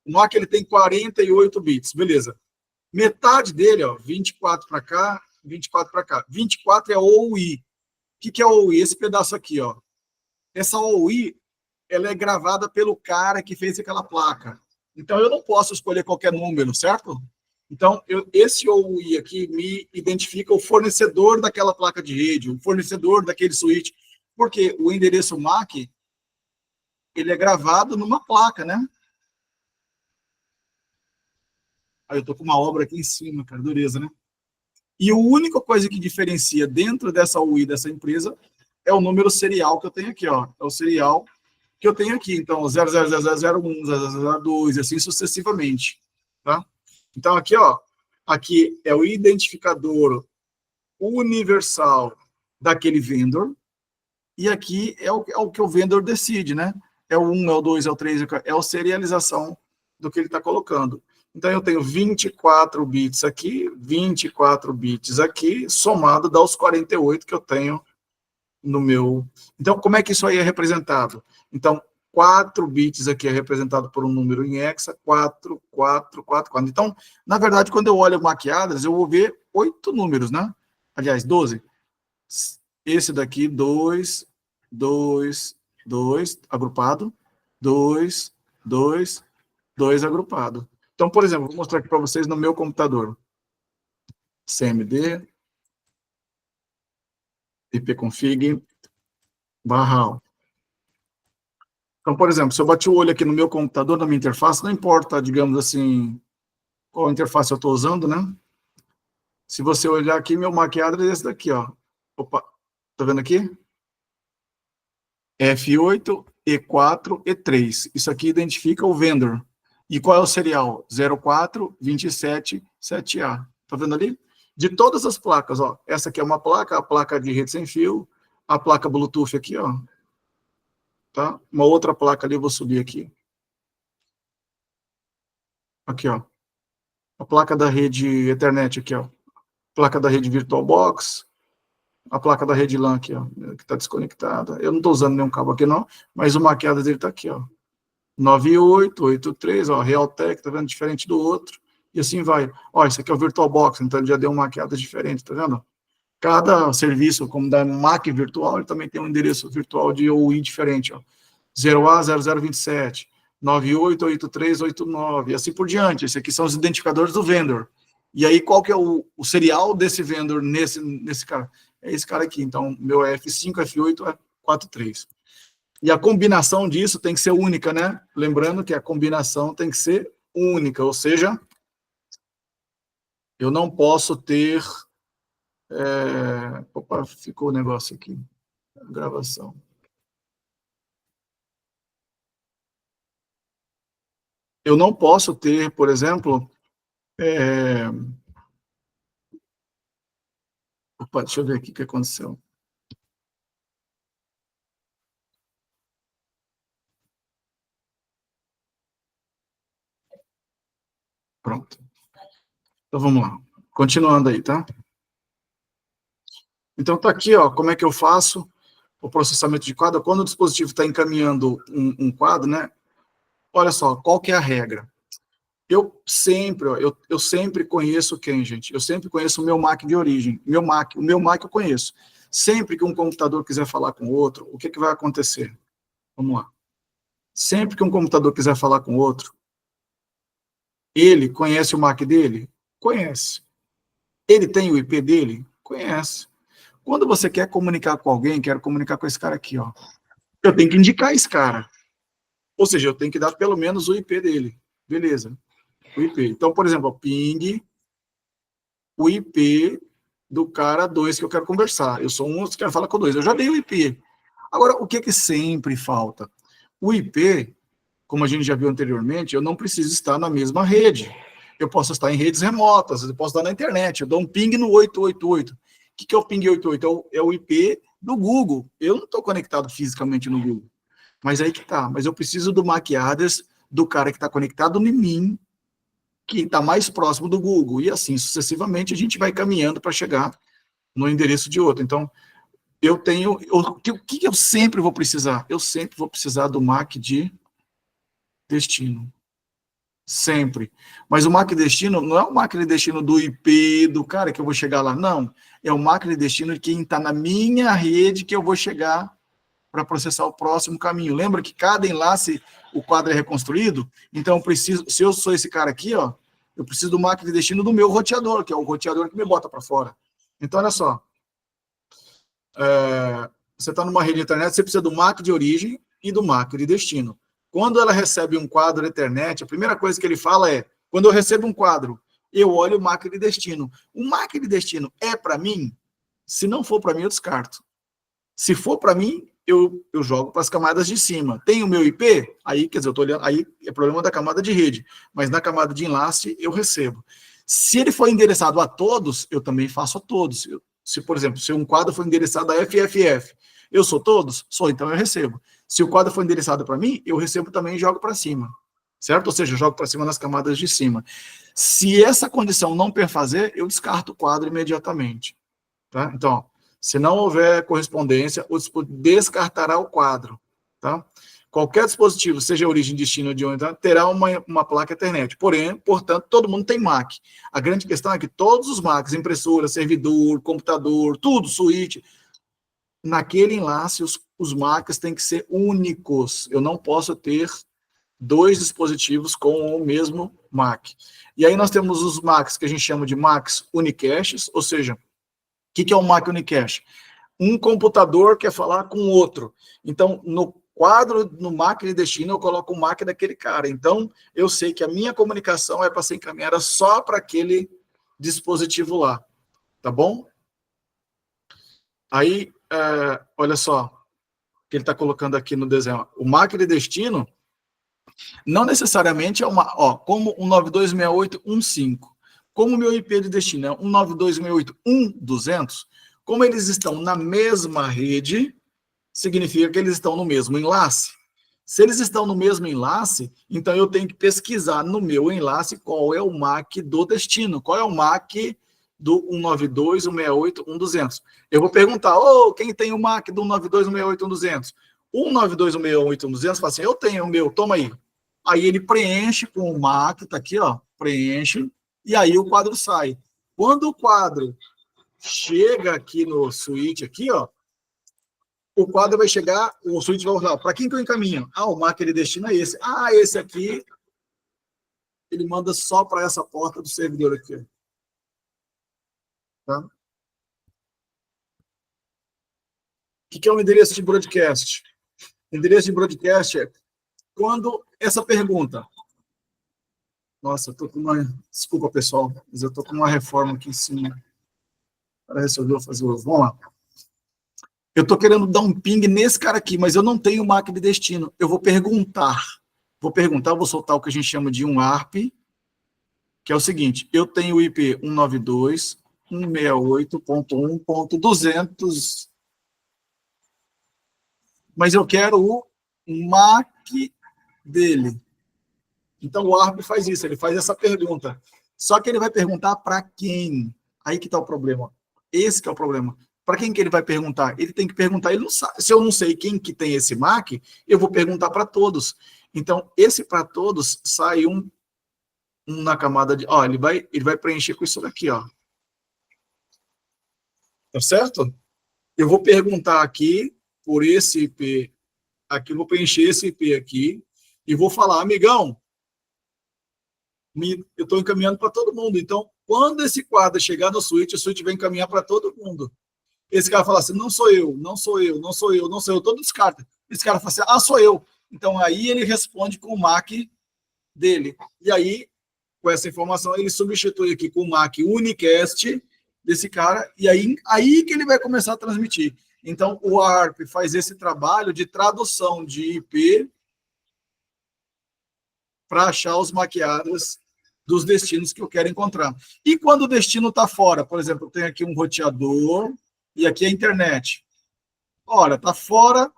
O MAC ele tem 48 bits, beleza. Metade dele, ó, 24 para cá, 24 para cá. 24 é OUI. O que é OUI? Esse pedaço aqui, ó. Essa OUI, ela é gravada pelo cara que fez aquela placa. Então, eu não posso escolher qualquer número, certo? Então, esse OUI aqui me identifica o fornecedor daquela placa de rede, o fornecedor daquele switch, porque o endereço MAC, ele é gravado numa placa, né? Aí eu tô com uma obra aqui em cima, cara, dureza, né? E a única coisa que diferencia dentro dessa UI dessa empresa é o número serial que eu tenho aqui, ó. É o serial que eu tenho aqui. Então, 00001, 0002, e assim sucessivamente, tá? Então, aqui, ó, aqui é o identificador universal daquele vendor, e aqui é o que o vendor decide, né? É o 1, é o 2, é o 3, é a serialização do que ele está colocando. Então, eu tenho 24 bits aqui, 24 bits aqui, somado dá os 48 que eu tenho no meu... Então, como é que isso aí é representado? Então, 4 bits aqui é representado por um número em hexa, 4, 4, 4, 4. Então, na verdade, quando eu olho o MAC address, eu vou ver 8 números, né? Aliás, 12. Esse daqui, 2, 2, 2, agrupado, 2, 2, 2, agrupado. Então, por exemplo, vou mostrar aqui para vocês no meu computador. cmd, ipconfig, /. Então, por exemplo, se eu bati o olho aqui no meu computador, na minha interface, não importa, digamos assim, qual interface eu estou usando, né? Se você olhar aqui, meu MAC address é esse daqui, ó. Opa, tá vendo aqui? F8, E4, E3. Isso aqui identifica o vendor. E qual é o serial? 04277A. Tá vendo ali? De todas as placas, ó. Essa aqui é uma placa, a placa de rede sem fio, a placa Bluetooth aqui, ó. Tá? Uma outra placa ali, eu vou subir aqui. Aqui, ó. A placa da rede Ethernet aqui, ó. Placa da rede VirtualBox. A placa da rede LAN aqui, ó, que está desconectada. Eu não estou usando nenhum cabo aqui, não, mas o MAC address dele está aqui, ó. 9883, ó, Realtek, tá vendo? Diferente do outro. E assim vai. Ó, esse aqui é o VirtualBox, então ele já deu um MAC address diferente, tá vendo? Cada serviço, como da MAC virtual, ele também tem um endereço virtual de OI diferente, ó. 0A0027, 988389, e assim por diante. Esses aqui são os identificadores do vendor. E aí, qual que é o serial desse vendor nesse cara? É esse cara aqui. Então, meu é F5, F8, é 43. E a combinação disso tem que ser única, né? Lembrando que a combinação tem que ser única, ou seja, eu não posso ter... Opa, ficou o negócio aqui. A gravação. Eu não posso ter, por exemplo... Opa, deixa eu ver aqui o que aconteceu. Pronto. Então, vamos lá. Continuando aí, tá? Então, tá aqui, ó, como é que eu faço o processamento de quadro. Quando o dispositivo está encaminhando um quadro, né? Olha só, qual que é a regra? Eu sempre, ó, eu sempre conheço quem, gente? Eu sempre conheço o meu MAC de origem. O meu MAC eu conheço. Sempre que um computador quiser falar com outro, o que vai acontecer? Vamos lá. Sempre que um computador quiser falar com outro, ele conhece o MAC dele? Conhece. Ele tem o IP dele? Conhece. Quando você quer comunicar com alguém, quero comunicar com esse cara aqui, ó. Eu tenho que indicar esse cara. Ou seja, eu tenho que dar pelo menos o IP dele. Beleza. O IP. Então, por exemplo, ping o IP do cara 2 que eu quero conversar. Eu sou um, quero falar com o 2. Eu já dei o IP. Agora, o que sempre falta? O IP, como a gente já viu anteriormente, eu não preciso estar na mesma rede. Eu posso estar em redes remotas, eu posso estar na internet. Eu dou um ping no 888. O que é o ping 88? É o IP do Google. Eu não estou conectado fisicamente no Google. Mas aí que tá. Mas eu preciso do MAC address do cara que está conectado em mim, que está mais próximo do Google. E assim, sucessivamente, a gente vai caminhando para chegar no endereço de outro. Então, eu tenho... O que eu sempre vou precisar? Eu sempre vou precisar do MAC de destino. Sempre. Mas o MAC de destino não é o MAC de destino do IP do cara que eu vou chegar lá, não. É o MAC de destino de quem está na minha rede que eu vou chegar para processar o próximo caminho. Lembra que cada enlace, o quadro é reconstruído? Então, eu preciso, se eu sou esse cara aqui, ó, eu preciso do MAC de destino do meu roteador, que é o roteador que me bota para fora. Então, olha só. Você está numa rede de internet, você precisa do MAC de origem e do MAC de destino. Quando ela recebe um quadro Ethernet, a primeira coisa que ele fala é, quando eu recebo um quadro, eu olho o MAC de destino. O MAC de destino é para mim? Se não for para mim, eu descarto. Se for para mim, eu jogo para as camadas de cima. Tem o meu IP? Aí, quer dizer, eu estou olhando, aí é problema da camada de rede. Mas na camada de enlace, eu recebo. Se ele for endereçado a todos, eu também faço a todos. Se, por exemplo, se um quadro for endereçado a FFF, eu sou todos? Sou, então eu recebo. Se o quadro for endereçado para mim, eu recebo também e jogo para cima. Certo? Ou seja, eu jogo para cima nas camadas de cima. Se essa condição não perfazer, eu descarto o quadro imediatamente. Tá? Então, se não houver correspondência, o dispositivo descartará o quadro. Tá? Qualquer dispositivo, seja origem, destino ou de onde, terá uma placa Ethernet. Porém, portanto, todo mundo tem MAC. A grande questão é que todos os MACs, impressora, servidor, computador, tudo, switch, naquele enlace, os MACs têm que ser únicos. Eu não posso ter dois dispositivos com o mesmo MAC. E aí nós temos os MACs que a gente chama de MACs unicaches, ou seja, o que é um MAC unicache? Um computador quer falar com outro. Então, no quadro, no MAC de destino, eu coloco o MAC daquele cara. Então, eu sei que a minha comunicação é para ser encaminhada só para aquele dispositivo lá. Tá bom? Aí, olha só, o que ele está colocando aqui no desenho. O MAC de destino não necessariamente é como 192.68.1.5. Como o meu IP de destino é 192.68.1.200, como eles estão na mesma rede, significa que eles estão no mesmo enlace. Se eles estão no mesmo enlace, então eu tenho que pesquisar no meu enlace qual é o MAC do destino, qual é o MAC do 192.168.1.200. Eu vou perguntar, quem tem o MAC do 192.168.1.200? 192.168.1.200 fala assim, eu tenho o meu, toma aí. Aí ele preenche com o MAC, tá aqui, ó, preenche, e aí o quadro sai. Quando o quadro chega aqui no switch, aqui, ó, o quadro vai chegar, o switch vai falar, para quem que eu encaminho? O MAC de destino é esse. Esse aqui, ele manda só para essa porta do servidor aqui. Tá? O que é um endereço de broadcast? Endereço de broadcast é quando essa pergunta... Nossa, eu tô com uma... Desculpa, pessoal, mas eu tô com uma reforma aqui em cima. Para resolver fazer o... Vamos lá. Eu estou querendo dar um ping nesse cara aqui, mas eu não tenho MAC de destino. Eu vou perguntar. Vou soltar o que a gente chama de um ARP, que é o seguinte, eu tenho o IP 192.168.1.200, mas eu quero o MAC dele. Então, o ARP faz isso, ele faz essa pergunta. Só que ele vai perguntar para quem? Aí que está o problema. Esse que é o problema. Para quem que ele vai perguntar? Ele tem que perguntar, ele não sabe. Se eu não sei quem que tem esse MAC, eu vou perguntar para todos. Então, esse para todos sai um na camada de... Ó, ele vai preencher com isso daqui, ó. Tá certo? Eu vou perguntar aqui por esse IP. Aqui eu vou preencher esse IP aqui e vou falar, amigão, eu estou encaminhando para todo mundo. Então, quando esse quadro chegar no switch, o switch vai encaminhar para todo mundo. Esse cara fala assim, não sou eu, todo descarta. Esse cara fala assim, ah, sou eu. Então, aí ele responde com o MAC dele. E aí, com essa informação, ele substitui aqui com o MAC unicast desse cara, e aí que ele vai começar a transmitir. Então, o ARP faz esse trabalho de tradução de IP para achar os maqueados dos destinos que eu quero encontrar. E quando o destino está fora, por exemplo, eu tenho aqui um roteador, e aqui é a internet. Ora, está fora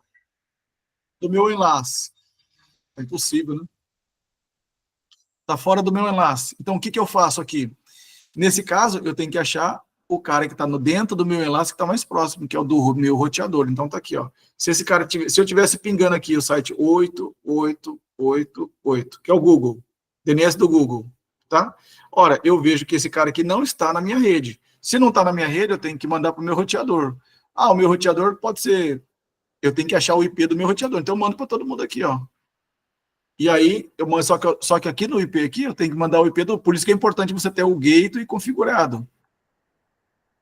do meu enlace. É impossível, né? Está fora do meu enlace. Então, o que eu faço aqui? Nesse caso, eu tenho que achar o cara que está dentro do meu enlace, que está mais próximo, que é o do meu roteador. Então, está aqui, ó. Se eu tivesse pingando aqui o site 8888, que é o Google, DNS do Google, tá? Ora, eu vejo que esse cara aqui não está na minha rede. Se não está na minha rede, eu tenho que mandar para o meu roteador. Ah, o meu roteador pode ser... Eu tenho que achar o IP do meu roteador. Então, eu mando para todo mundo aqui, ó. E aí, eu mando, só que aqui no IP, aqui, eu tenho que mandar o IP do... Por isso que é importante você ter o gateway configurado.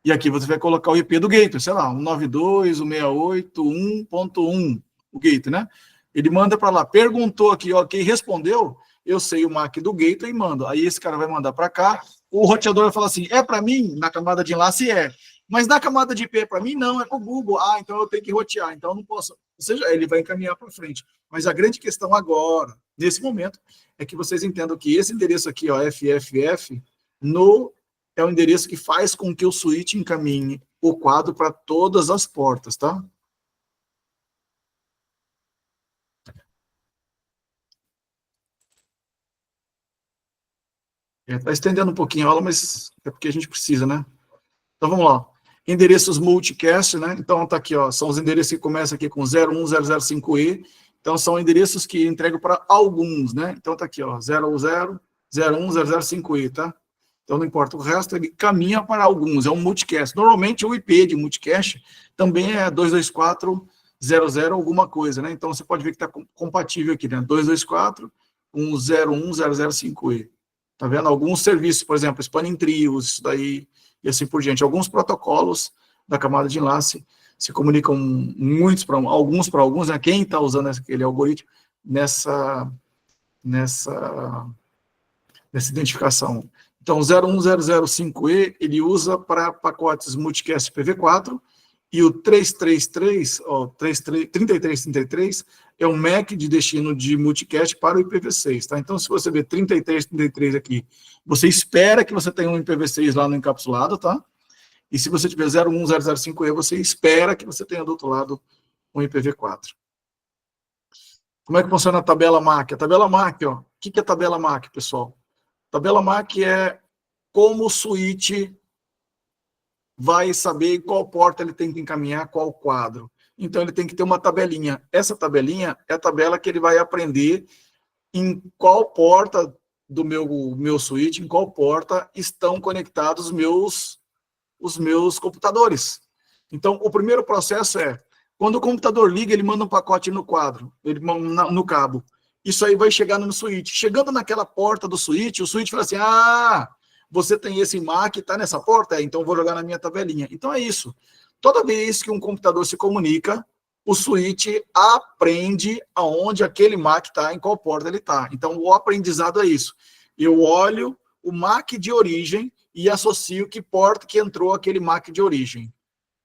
E aqui você vai colocar o IP do gateway, sei lá, 192.168.1.1, o gateway, né? Ele manda para lá, perguntou aqui, ok, respondeu, eu sei o MAC do gateway e mando. Aí esse cara vai mandar para cá, o roteador vai falar assim, é para mim? Na camada de enlace é. Mas na camada de IP é para mim? Não, é para o Google. Ah, então eu tenho que rotear, então eu não posso. Ou seja, ele vai encaminhar para frente. Mas a grande questão agora, nesse momento, é que vocês entendam que esse endereço aqui, ó, FFF, é o endereço que faz com que o switch encaminhe o quadro para todas as portas, tá? Está estendendo um pouquinho a aula, mas é porque a gente precisa, né? Então, vamos lá. Endereços multicast, né? Então, tá aqui, ó, são os endereços que começam aqui com 01005E. Então, são endereços que entregam para alguns, né? Então, tá aqui, ó, 0101005E, tá? Então, não importa o resto, ele caminha para alguns, é um multicast. Normalmente, o IP de multicast também é 224.00 alguma coisa, né? Então, você pode ver que está compatível aqui, né? 224 com 01005E. Tá vendo? Alguns serviços, por exemplo, Spanning Trios, isso daí, e assim por diante. Alguns protocolos da camada de enlace se comunicam alguns para alguns, né? Quem está usando aquele algoritmo nessa identificação. Então, 01005E, ele usa para pacotes multicast IPv4, e o 3333 é um MAC de destino de multicast para o IPv6, tá? Então, se você ver 3333 aqui, você espera que você tenha um IPv6 lá no encapsulado, tá? E se você tiver 01005E, você espera que você tenha do outro lado um IPv4. Como é que funciona a tabela MAC? A tabela MAC, ó, o que é a tabela MAC, pessoal? Tabela MAC é como o switch vai saber em qual porta ele tem que encaminhar qual quadro. Então, ele tem que ter uma tabelinha. Essa tabelinha é a tabela que ele vai aprender em qual porta do meu switch, em qual porta estão conectados os meus computadores. Então, o primeiro processo é, quando o computador liga, ele manda um pacote no quadro, no cabo. Isso aí vai chegar no switch. Chegando naquela porta do switch, o switch fala assim, você tem esse MAC, está nessa porta? Então eu vou jogar na minha tabelinha. Então é isso. Toda vez que um computador se comunica, o switch aprende aonde aquele MAC está, em qual porta ele está. Então o aprendizado é isso. Eu olho o MAC de origem e associo que porta que entrou aquele MAC de origem.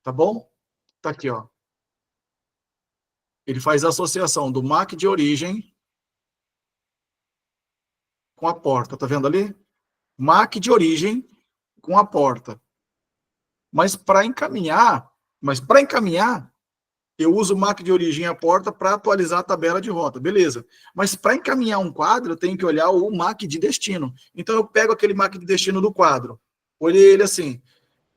Tá bom? Tá aqui, ó. Ele faz a associação do MAC de origem com a porta. Tá vendo ali? MAC de origem com a porta. Mas para encaminhar, eu uso o MAC de origem e a porta para atualizar a tabela de rota. Beleza. Mas para encaminhar um quadro, eu tenho que olhar o MAC de destino. Então eu pego aquele MAC de destino do quadro. Olhei ele assim.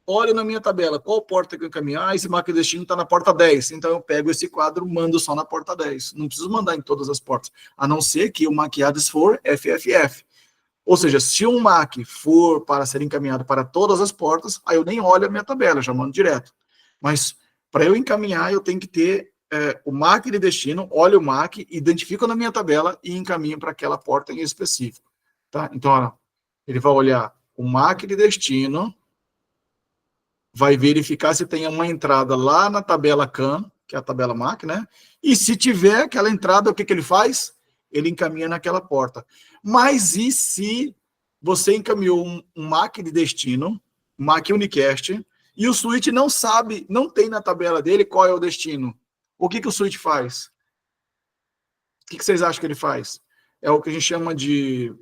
Olho na minha tabela, qual porta que eu encaminhar? Esse MAC de destino está na porta 10. Então eu pego esse quadro, mando só na porta 10. Não preciso mandar em todas as portas. A não ser que o MAC address for FFF. Ou seja, se um MAC for para ser encaminhado para todas as portas, aí eu nem olho a minha tabela, já mando direto. Mas para eu encaminhar, eu tenho que ter o MAC de destino, olho o MAC, identifico na minha tabela e encaminho para aquela porta em específico. Tá? Então, olha, ele vai olhar o MAC de destino, vai verificar se tem uma entrada lá na tabela CAN, que é a tabela MAC, né? E se tiver aquela entrada, o que ele faz? Ele encaminha naquela porta. Mas e se você encaminhou um MAC de destino, MAC unicast, e o switch não sabe, não tem na tabela dele qual é o destino? O que o switch faz? O que vocês acham que ele faz? É o que a gente chama de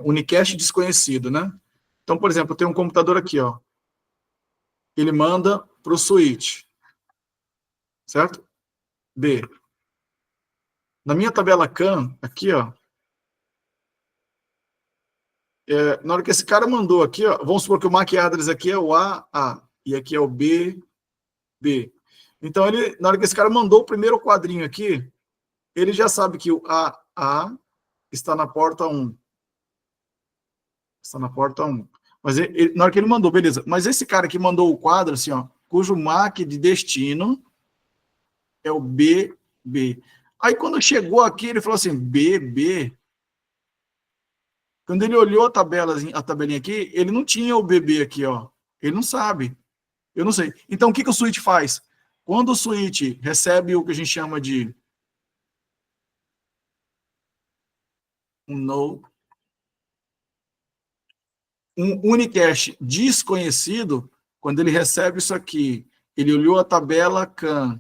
unicast desconhecido, né? Então, por exemplo, tem um computador aqui, ó. Ele manda para o switch, certo? B. Na minha tabela CAN, aqui, ó, na hora que esse cara mandou aqui, ó, vamos supor que o MAC address aqui é o A, e aqui é o B. Então, na hora que esse cara mandou o primeiro quadrinho aqui, ele já sabe que o A está na porta 1. Está na porta 1. Mas na hora que ele mandou, beleza. Mas esse cara que mandou o quadro, assim, ó, cujo MAC de destino é o BB. Aí, quando chegou aqui, ele falou assim, BB. Quando ele olhou a tabelinha aqui, ele não tinha o BB aqui, ó. Ele não sabe. Eu não sei. Então, o que o switch faz? Quando o switch recebe o que a gente chama de um unicast desconhecido, quando ele recebe isso aqui, ele olhou a tabela CAN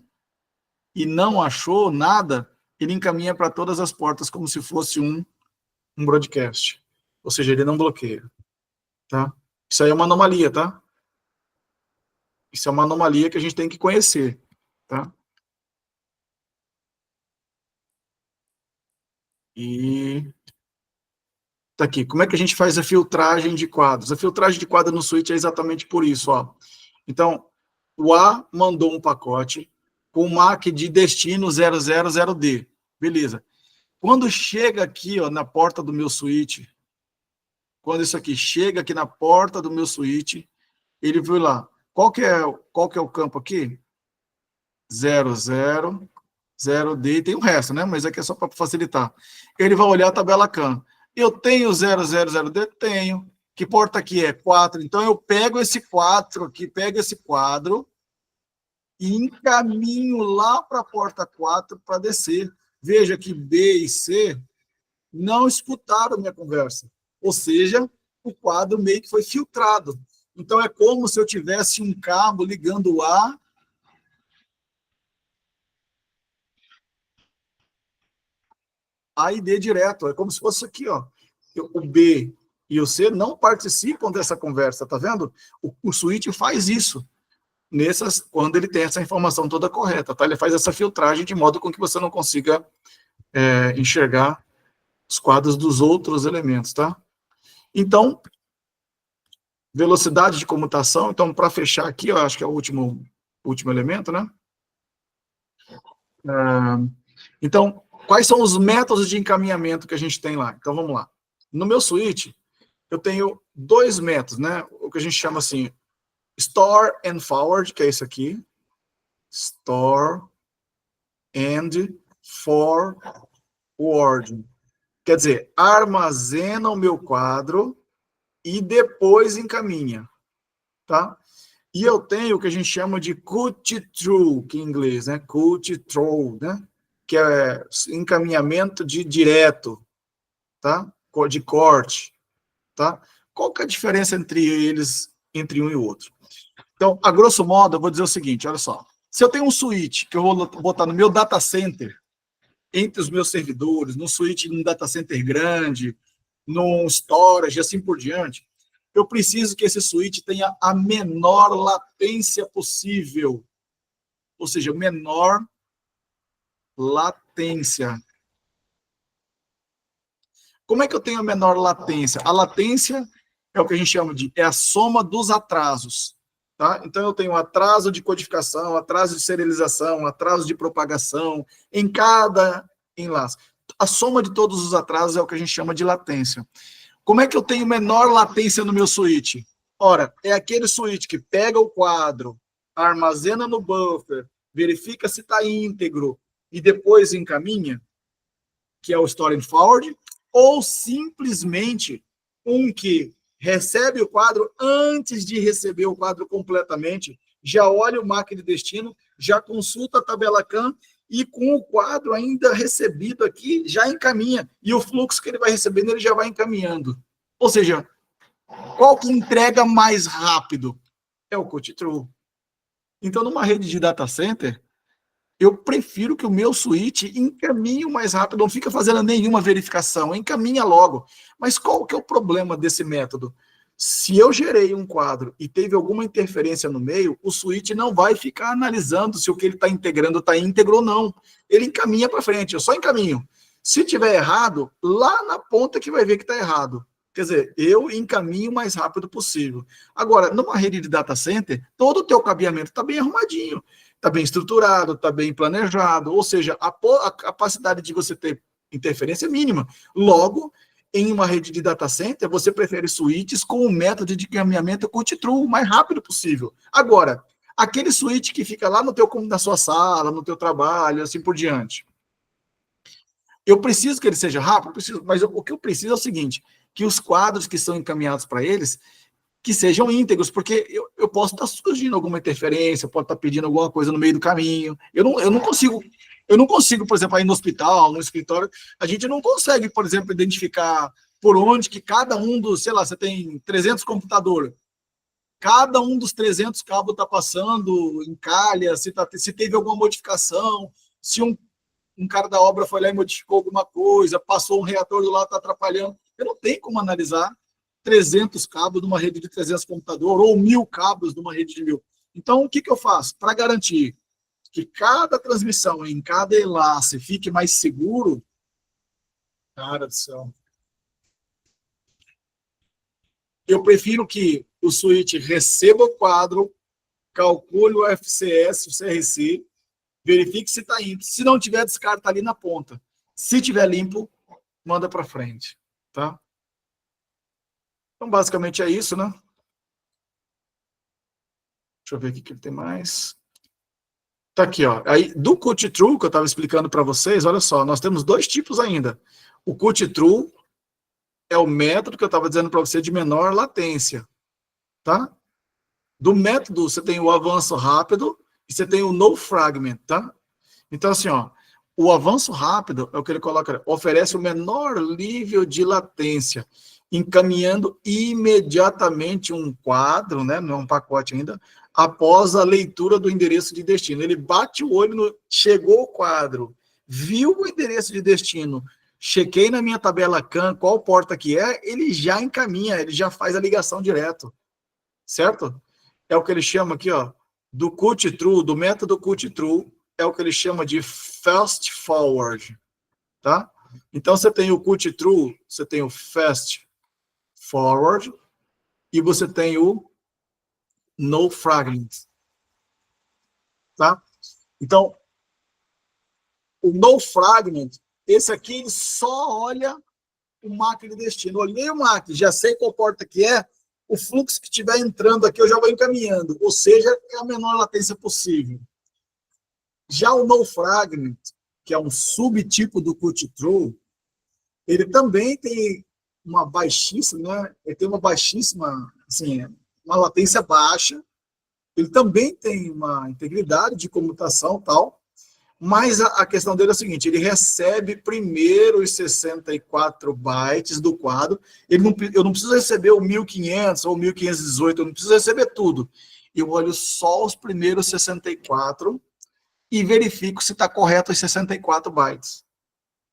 e não achou nada, ele encaminha para todas as portas como se fosse um broadcast. Ou seja, ele não bloqueia. Tá? Isso aí é uma anomalia, tá? Isso é uma anomalia que a gente tem que conhecer. Tá? E tá aqui. Como é que a gente faz a filtragem de quadros? A filtragem de quadro no switch é exatamente por isso. Ó. Então, o A mandou um pacote com o MAC de destino 000D. Beleza. Quando chega aqui, ó, na porta do meu switch, quando isso aqui chega aqui na porta do meu switch, ele viu lá. Qual que é o campo aqui? 000D. Tem o resto, né? Mas aqui é só para facilitar. Ele vai olhar a tabela CAN. Eu tenho 000D? Tenho. Que porta aqui é? 4. Então, eu pego esse 4 aqui, pego esse quadro e encaminho lá para a porta 4 para descer. Veja que B e C não escutaram minha conversa. Ou seja, o quadro meio que foi filtrado. Então, é como se eu tivesse um cabo ligando o A e D direto. É como se fosse aqui, ó. O B e o C não participam dessa conversa, tá vendo? O switch faz isso quando ele tem essa informação toda correta, tá? Ele faz essa filtragem de modo com que você não consiga enxergar os quadros dos outros elementos, tá? Então, velocidade de comutação. Então, para fechar aqui, eu acho que é o último elemento, né? Então, quais são os métodos de encaminhamento que a gente tem lá? Então, vamos lá. No meu switch, eu tenho 2 métodos, né? O que a gente chama assim, store and forward, que é esse aqui. Store and forward. Quer dizer, armazena o meu quadro e depois encaminha, tá? E eu tenho o que a gente chama de cut-through, que em inglês, né? Cut-through, né? Que é encaminhamento de direto, tá? De corte, tá? Qual que é a diferença entre eles, entre um e o outro? Então, a grosso modo, eu vou dizer o seguinte, olha só. Se eu tenho um switch que eu vou botar no meu data center, entre os meus servidores, num switch num data center grande, num storage, assim por diante, eu preciso que esse switch tenha a menor latência possível. Ou seja, menor latência. Como é que eu tenho a menor latência? A latência é o que a gente chama de a soma dos atrasos. Tá? Então, eu tenho atraso de codificação, atraso de serialização, atraso de propagação em cada enlace. A soma de todos os atrasos é o que a gente chama de latência. Como é que eu tenho menor latência no meu switch? Ora, é aquele switch que pega o quadro, armazena no buffer, verifica se está íntegro e depois encaminha, que é o storage forward, ou simplesmente um que recebe o quadro antes de receber o quadro completamente, já olha o MAC de destino, já consulta a tabela CAN e com o quadro ainda recebido aqui, já encaminha. E o fluxo que ele vai recebendo, ele já vai encaminhando. Ou seja, qual que entrega mais rápido? É o cut-through. Então, numa rede de data center, eu prefiro que o meu switch encaminhe mais rápido, não fica fazendo nenhuma verificação, encaminha logo. Mas qual que é o problema desse método? Se eu gerei um quadro e teve alguma interferência no meio, o switch não vai ficar analisando se o que ele está integrando está íntegro ou não. Ele encaminha para frente, eu só encaminho. Se tiver errado, lá na ponta que vai ver que está errado. Quer dizer, eu encaminho o mais rápido possível. Agora, numa rede de data center, todo o teu cabeamento está bem arrumadinho, está bem estruturado, está bem planejado, ou seja, a capacidade de você ter interferência é mínima. Logo, em uma rede de data center, você prefere switches com o método de encaminhamento cut-through, o mais rápido possível. Agora, aquele switch que fica lá na sua sala, no teu trabalho, assim por diante. Eu preciso que ele seja rápido, preciso, mas o que eu preciso é o seguinte, que os quadros que são encaminhados para eles, que sejam íntegros, porque eu posso estar surgindo alguma interferência, pode estar pedindo alguma coisa no meio do caminho. Eu não consigo, por exemplo, aí no hospital, no escritório, a gente não consegue, por exemplo, identificar por onde que cada um dos, sei lá, você tem 300 computadores, cada um dos 300 cabos está passando em calha, se teve alguma modificação, se um cara da obra foi lá e modificou alguma coisa, passou um reator do lado, está atrapalhando. Eu não tenho como analisar 300 cabos numa rede de 300 computadores ou 1.000 cabos numa rede de 1.000. Então, o que eu faço? Para garantir que cada transmissão em cada enlace fique mais seguro, cara do céu, eu prefiro que o switch receba o quadro, calcule o FCS, o CRC, verifique se está limpo. Se não tiver, descarta ali na ponta. Se tiver limpo, manda para frente, tá? Então, basicamente é isso, né? Deixa eu ver aqui o que tem mais. Tá aqui, ó. Aí, do cut-through, que eu estava explicando para vocês, olha só, nós temos dois tipos ainda. O cut-through é o método que eu estava dizendo para você de menor latência, tá? Do método, você tem o avanço rápido e você tem o no fragment, tá? Então, assim, ó, o avanço rápido é o que ele coloca, oferece o menor nível de latência, encaminhando imediatamente um quadro, né, não é um pacote ainda, após a leitura do endereço de destino. Ele bate o olho no... Chegou o quadro, viu o endereço de destino, chequei na minha tabela CAN qual porta que é, ele já encaminha, ele já faz a ligação direto. Certo? É o que ele chama aqui, ó, do cut-through, do método cut-through, é o que ele chama de fast forward, tá? Então, você tem o cut-through, você tem o fast forward e você tem o no fragment, tá? Então, o no fragment, esse aqui, ele só olha o MAC de destino. Olhei o MAC, já sei qual porta que é, o fluxo que estiver entrando aqui eu já vou encaminhando, ou seja, é a menor latência possível. Já o no fragment, que é um subtipo do cut-through, ele também tem uma baixíssima, né? Ele tem uma baixíssima, assim, uma latência baixa. Ele também tem uma integridade de comutação e tal, mas a questão dele é a seguinte, ele recebe primeiro os 64 bytes do quadro, eu não preciso receber o 1500 ou 1518, eu não preciso receber tudo. Eu olho só os primeiros 64 e verifico se está correto os 64 bytes.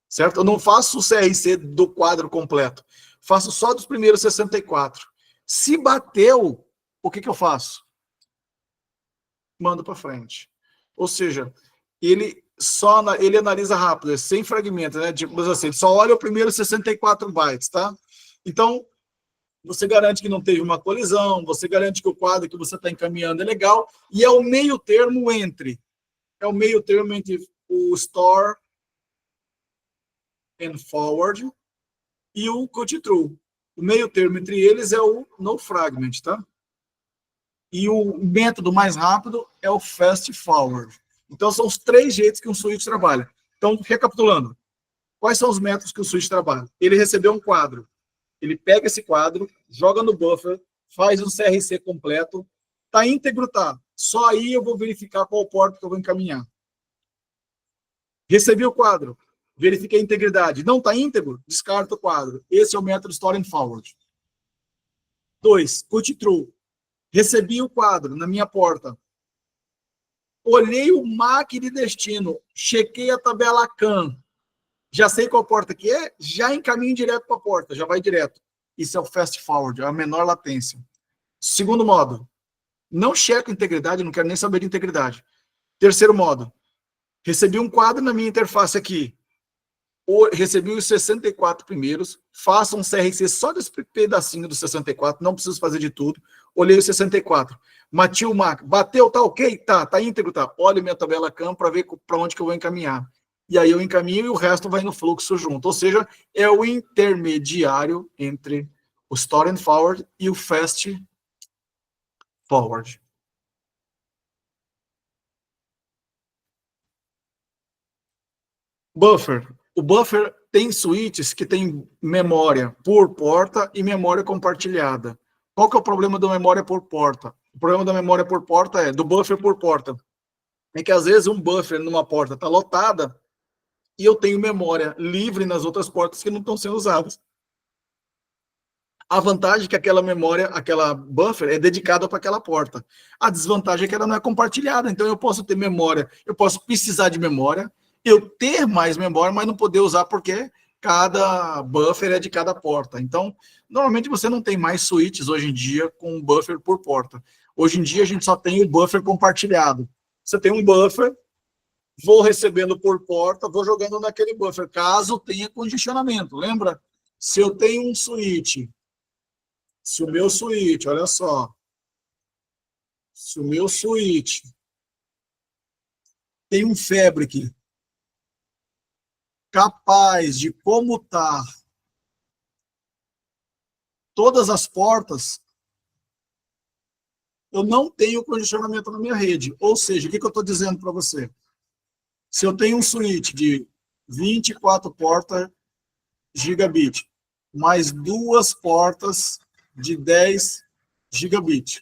Certo? Eu não faço o CRC do quadro completo, faço só dos primeiros 64. Se bateu, o que eu faço? Mando para frente. Ou seja, ele analisa rápido, sem fragmentos, né? Tipo assim, ele só olha o primeiro 64 bytes, tá? Então, você garante que não teve uma colisão, você garante que o quadro que você está encaminhando é legal, e é o meio termo entre o store and forward e o cut through. O meio termo entre eles é o no fragment, tá? E o método mais rápido é o fast forward. Então, são os 3 jeitos que um switch trabalha. Então, recapitulando, quais são os métodos que o switch trabalha? Ele recebeu um quadro, ele pega esse quadro, joga no buffer, faz um CRC completo, tá íntegro, tá? Só aí eu vou verificar qual porta que eu vou encaminhar. Recebi o quadro, verifiquei a integridade. Não está íntegro? Descarta o quadro. Esse é o método store and forward. 2, cut through. Recebi o quadro na minha porta. Olhei o MAC de destino, chequei a tabela CAN, já sei qual porta que é, já encaminho direto para a porta, já vai direto. Isso é o fast forward, é a menor latência. Segundo modo, não checo integridade, não quero nem saber de integridade. Terceiro modo, recebi um quadro na minha interface aqui, recebi os 64 primeiros, faça um CRC só desse pedacinho dos 64, não preciso fazer de tudo, olhei os 64, bati o MAC, bateu, tá ok? Tá íntegro, tá. Olha minha tabela CAM para ver para onde que eu vou encaminhar. E aí eu encaminho e o resto vai no fluxo junto. Ou seja, é o intermediário entre o store and forward e o fast forward. Buffer. O buffer tem switches que tem memória por porta e memória compartilhada. Qual que é o problema da memória por porta? O problema da memória por porta do buffer por porta, é que às vezes um buffer numa porta está lotada e eu tenho memória livre nas outras portas que não estão sendo usadas. A vantagem é que aquela memória, aquela buffer é dedicada para aquela porta. A desvantagem é que ela não é compartilhada, então eu posso ter memória, eu posso precisar de memória, eu ter mais memória, mas não poder usar porque cada buffer é de cada porta. Então, normalmente você não tem mais switches hoje em dia com buffer por porta. Hoje em dia a gente só tem o buffer compartilhado. Você tem um buffer, vou recebendo por porta, vou jogando naquele buffer, caso tenha congestionamento. Lembra? Se eu tenho um switch, se o meu switch, olha só, se o meu switch tem um fabric capaz de comutar todas as portas, eu não tenho congestionamento na minha rede. Ou seja, o que eu estou dizendo para você? Se eu tenho um switch de 24 portas gigabit, mais 2 portas de 10 gigabit.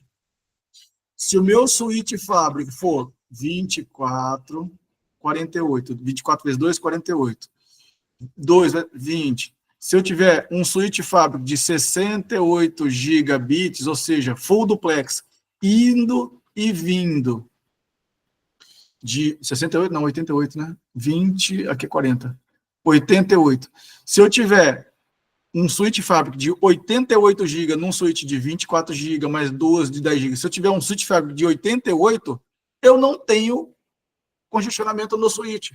Se o meu switch fabric for 24, 48, 24 vezes 2, 48. 2, 20. Se eu tiver um switch fabric de 68 gigabits, ou seja, full duplex, indo e vindo, de 68, não, 88, né? 20, aqui é 40. 88. Se eu tiver um switch fabric de 88 GB num switch de 24 GB, mais 2 de 10 GB, se eu tiver um switch fabric de 88, eu não tenho congestionamento no switch.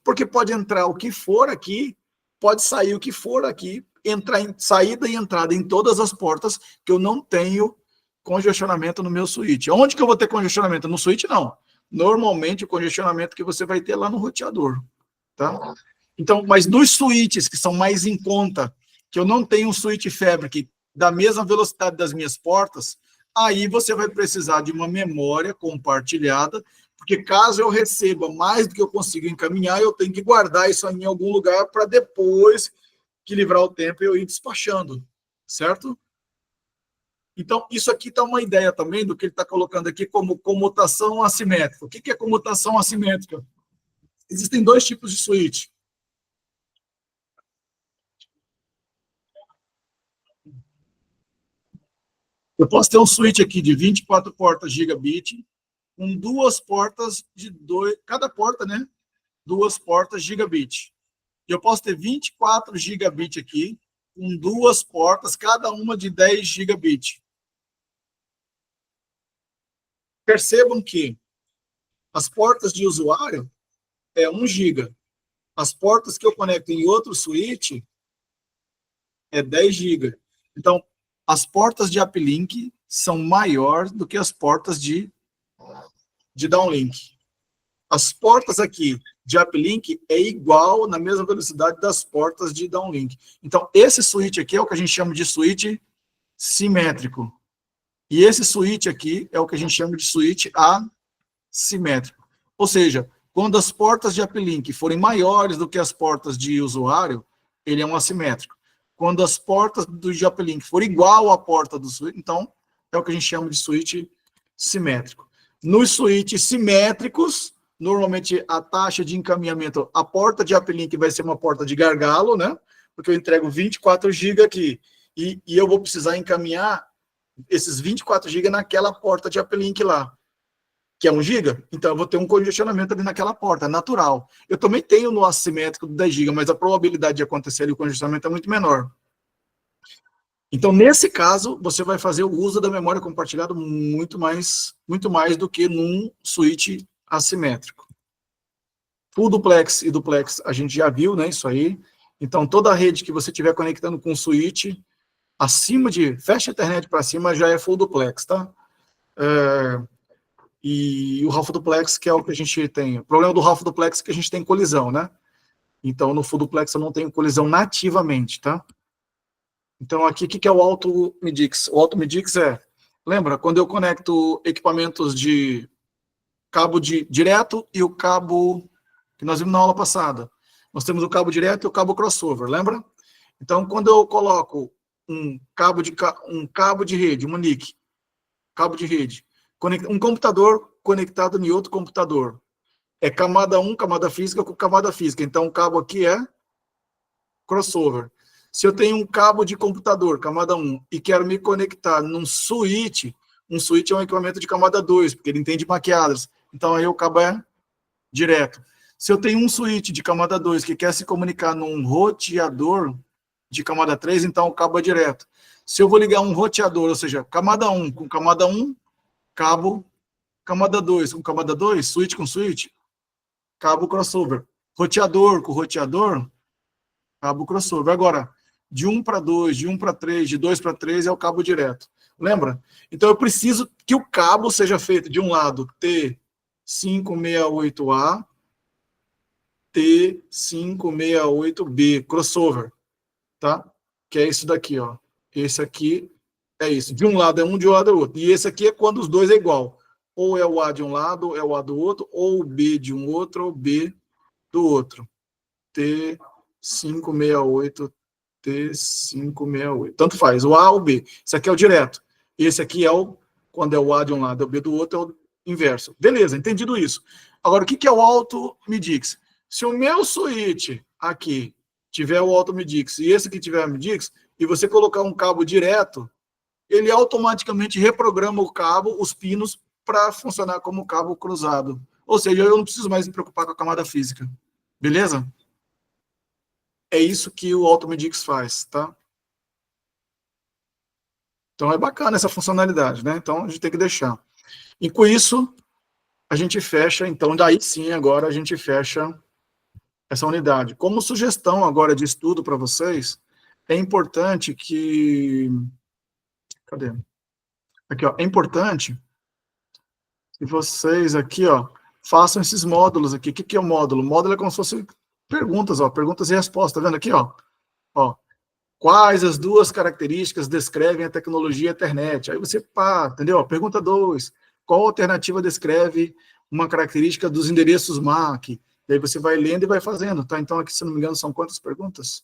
Porque pode entrar o que for aqui, pode sair o que for aqui, entrar em saída e entrada em todas as portas, que eu não tenho congestionamento no meu switch. Onde que eu vou ter congestionamento? No switch, não. Normalmente, o congestionamento que você vai ter lá no roteador. Tá? Então, mas nos switches que são mais em conta, que eu não tenho um switch fabric da mesma velocidade das minhas portas, aí você vai precisar de uma memória compartilhada, porque caso eu receba mais do que eu consigo encaminhar, eu tenho que guardar isso em algum lugar para depois livrar o tempo e eu ir despachando, certo? Então, isso aqui está uma ideia também do que ele está colocando aqui como comutação assimétrica. O que é comutação assimétrica? Existem dois tipos de switch. Eu posso ter um switch aqui de 24 portas gigabit, com duas portas de cada porta, né? Duas portas gigabit. E eu posso ter 24 gigabit aqui, com duas portas, cada uma de 10 gigabit. Percebam que as portas de usuário é 1 giga. As portas que eu conecto em outro switch é 10 giga. Então, as portas de uplink são maiores do que as portas de downlink. As portas aqui de uplink é igual, na mesma velocidade das portas de downlink. Então, esse switch aqui é o que a gente chama de switch simétrico. E esse switch aqui é o que a gente chama de switch assimétrico. Ou seja, quando as portas de uplink forem maiores do que as portas de usuário, ele é um assimétrico. Quando as portas do uplink forem igual à porta do switch, então é o que a gente chama de switch simétrico. Nos switches simétricos, normalmente a taxa de encaminhamento, a porta de uplink vai ser uma porta de gargalo, né? Porque eu entrego 24 GB aqui e eu vou precisar encaminhar esses 24 GB naquela porta de uplink lá, que é 1 GB. Então eu vou ter um congestionamento ali naquela porta, natural. Eu também tenho no assimétrico do 10 GB, mas a probabilidade de acontecer ali o congestionamento é muito menor. Então, nesse caso, você vai fazer o uso da memória compartilhada muito mais do que num switch assimétrico. Full duplex e duplex, a gente já viu, né, isso aí. Então, toda a rede que você estiver conectando com switch, acima de, fecha a internet para cima, já é full duplex, tá? E o half duplex, que é o que a gente tem. O problema do half duplex é que a gente tem colisão, né? Então, no full duplex eu não tenho colisão nativamente, tá? Então, aqui, o que é o Alto Midix? O Alto Midix lembra, quando eu conecto equipamentos de cabo direto e o cabo que nós vimos na aula passada. Nós temos o cabo direto e o cabo crossover, lembra? Então, quando eu coloco um cabo de rede, uma NIC, cabo de rede, um computador conectado em outro computador, é camada 1, camada física com camada física. Então, o cabo aqui é crossover. Se eu tenho um cabo de computador, camada 1, e quero me conectar num switch, um switch é um equipamento de camada 2, porque ele entende maquiadas. Então, aí o cabo é direto. Se eu tenho um switch de camada 2 que quer se comunicar num roteador de camada 3, então o cabo é direto. Se eu vou ligar um roteador, ou seja, camada 1 com camada 1, cabo, camada 2 com camada 2, switch com switch, cabo crossover. Roteador com roteador, cabo crossover. Agora, de 1 para 2, de 1 para 3, de 2 para 3 é o cabo direto. Lembra? Então, eu preciso que o cabo seja feito de um lado T568A, T568B, crossover, tá? Que é isso daqui, ó. Esse aqui é isso. De um lado é um, de um lado é outro. E esse aqui é quando os dois é igual. Ou é o A de um lado, ou é o A do outro, ou o B de um outro, ou o B do outro. T568, T568. Tanto faz, o A ou o B. Esse aqui é o direto. Esse aqui é quando é o A de um lado, é o B do outro, é o inverso. Beleza, entendido isso. Agora, o que é o Alto Midix? Se o meu switch aqui tiver o Alto Midix e esse aqui tiver o Midix, e você colocar um cabo direto, ele automaticamente reprograma o cabo, os pinos, para funcionar como cabo cruzado. Ou seja, eu não preciso mais me preocupar com a camada física. Beleza? É isso que o Alto Midix faz, tá? Então é bacana essa funcionalidade, né? Então a gente tem que deixar. E com isso, a gente fecha, então daí sim, agora a gente fecha essa unidade. Como sugestão agora de estudo para vocês, é importante que... Cadê? Aqui, ó. É importante que vocês aqui, ó, façam esses módulos aqui. O que é o módulo? O módulo é como se fosse perguntas, ó. Perguntas e respostas. Tá vendo aqui, ó? Ó. Quais as duas características descrevem a tecnologia Ethernet? Aí você, pá, entendeu? Pergunta 2. Qual alternativa descreve uma característica dos endereços MAC? E aí você vai lendo e vai fazendo, tá? Então aqui, se não me engano, são quantas perguntas?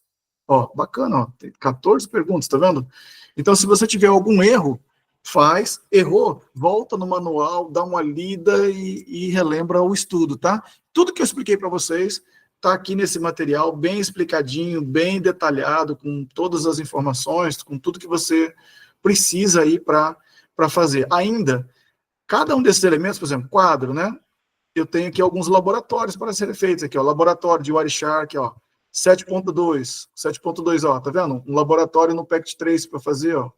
Ó, bacana, ó, tem 14 perguntas, tá vendo? Então, se você tiver algum erro, errou, volta no manual, dá uma lida e relembra o estudo, tá? Tudo que eu expliquei para vocês tá aqui nesse material, bem explicadinho, bem detalhado, com todas as informações, com tudo que você precisa aí para fazer. Ainda, cada um desses elementos, por exemplo, quadro, né? Eu tenho aqui alguns laboratórios para serem feitos aqui, ó, laboratório de Wireshark, ó, 7.2, ó, tá vendo? Um laboratório no PACT3 para fazer, ó.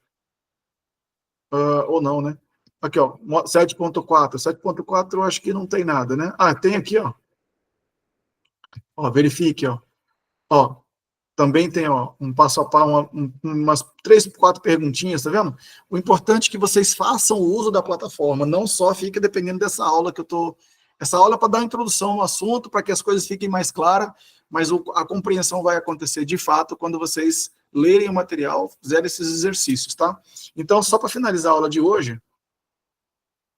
Ou não, né? Aqui, ó, 7.4. 7.4 eu acho que não tem nada, né? Ah, tem aqui, ó. Ó, verifique, ó. Ó, também tem, ó, um passo a passo, umas 3, 4 perguntinhas, tá vendo? O importante é que vocês façam o uso da plataforma, não só fica dependendo dessa aula que eu tô... Essa aula é para dar uma introdução no assunto, para que as coisas fiquem mais claras, mas a compreensão vai acontecer de fato quando vocês lerem o material, fizerem esses exercícios, tá? Então, só para finalizar a aula de hoje,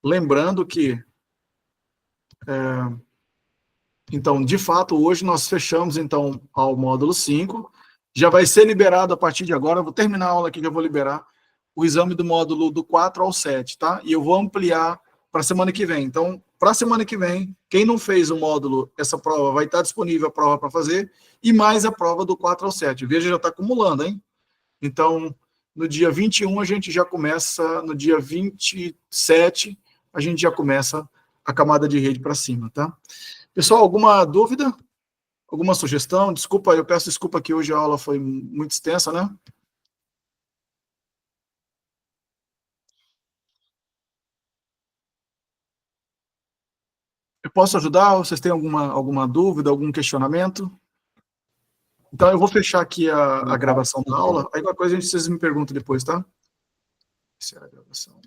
lembrando que, então, de fato, hoje nós fechamos, então, ao módulo 5, já vai ser liberado a partir de agora, eu vou terminar a aula aqui, já vou liberar o exame do módulo do 4 ao 7, tá? E eu vou ampliar para a semana que vem. Então, para a semana que vem, quem não fez o módulo, essa prova vai estar disponível a prova para fazer, e mais a prova do 4 ao 7. Veja, já está acumulando, hein? Então, no dia 21, a gente já começa, no dia 27, a gente já começa a camada de rede para cima, tá? Pessoal, alguma dúvida? Alguma sugestão? Desculpa, eu peço desculpa que hoje a aula foi muito extensa, né? Eu posso ajudar? Vocês têm alguma dúvida, algum questionamento? Então, eu vou fechar aqui a gravação da aula, aí qualquer coisa vocês me perguntam depois, tá? Essa é a gravação.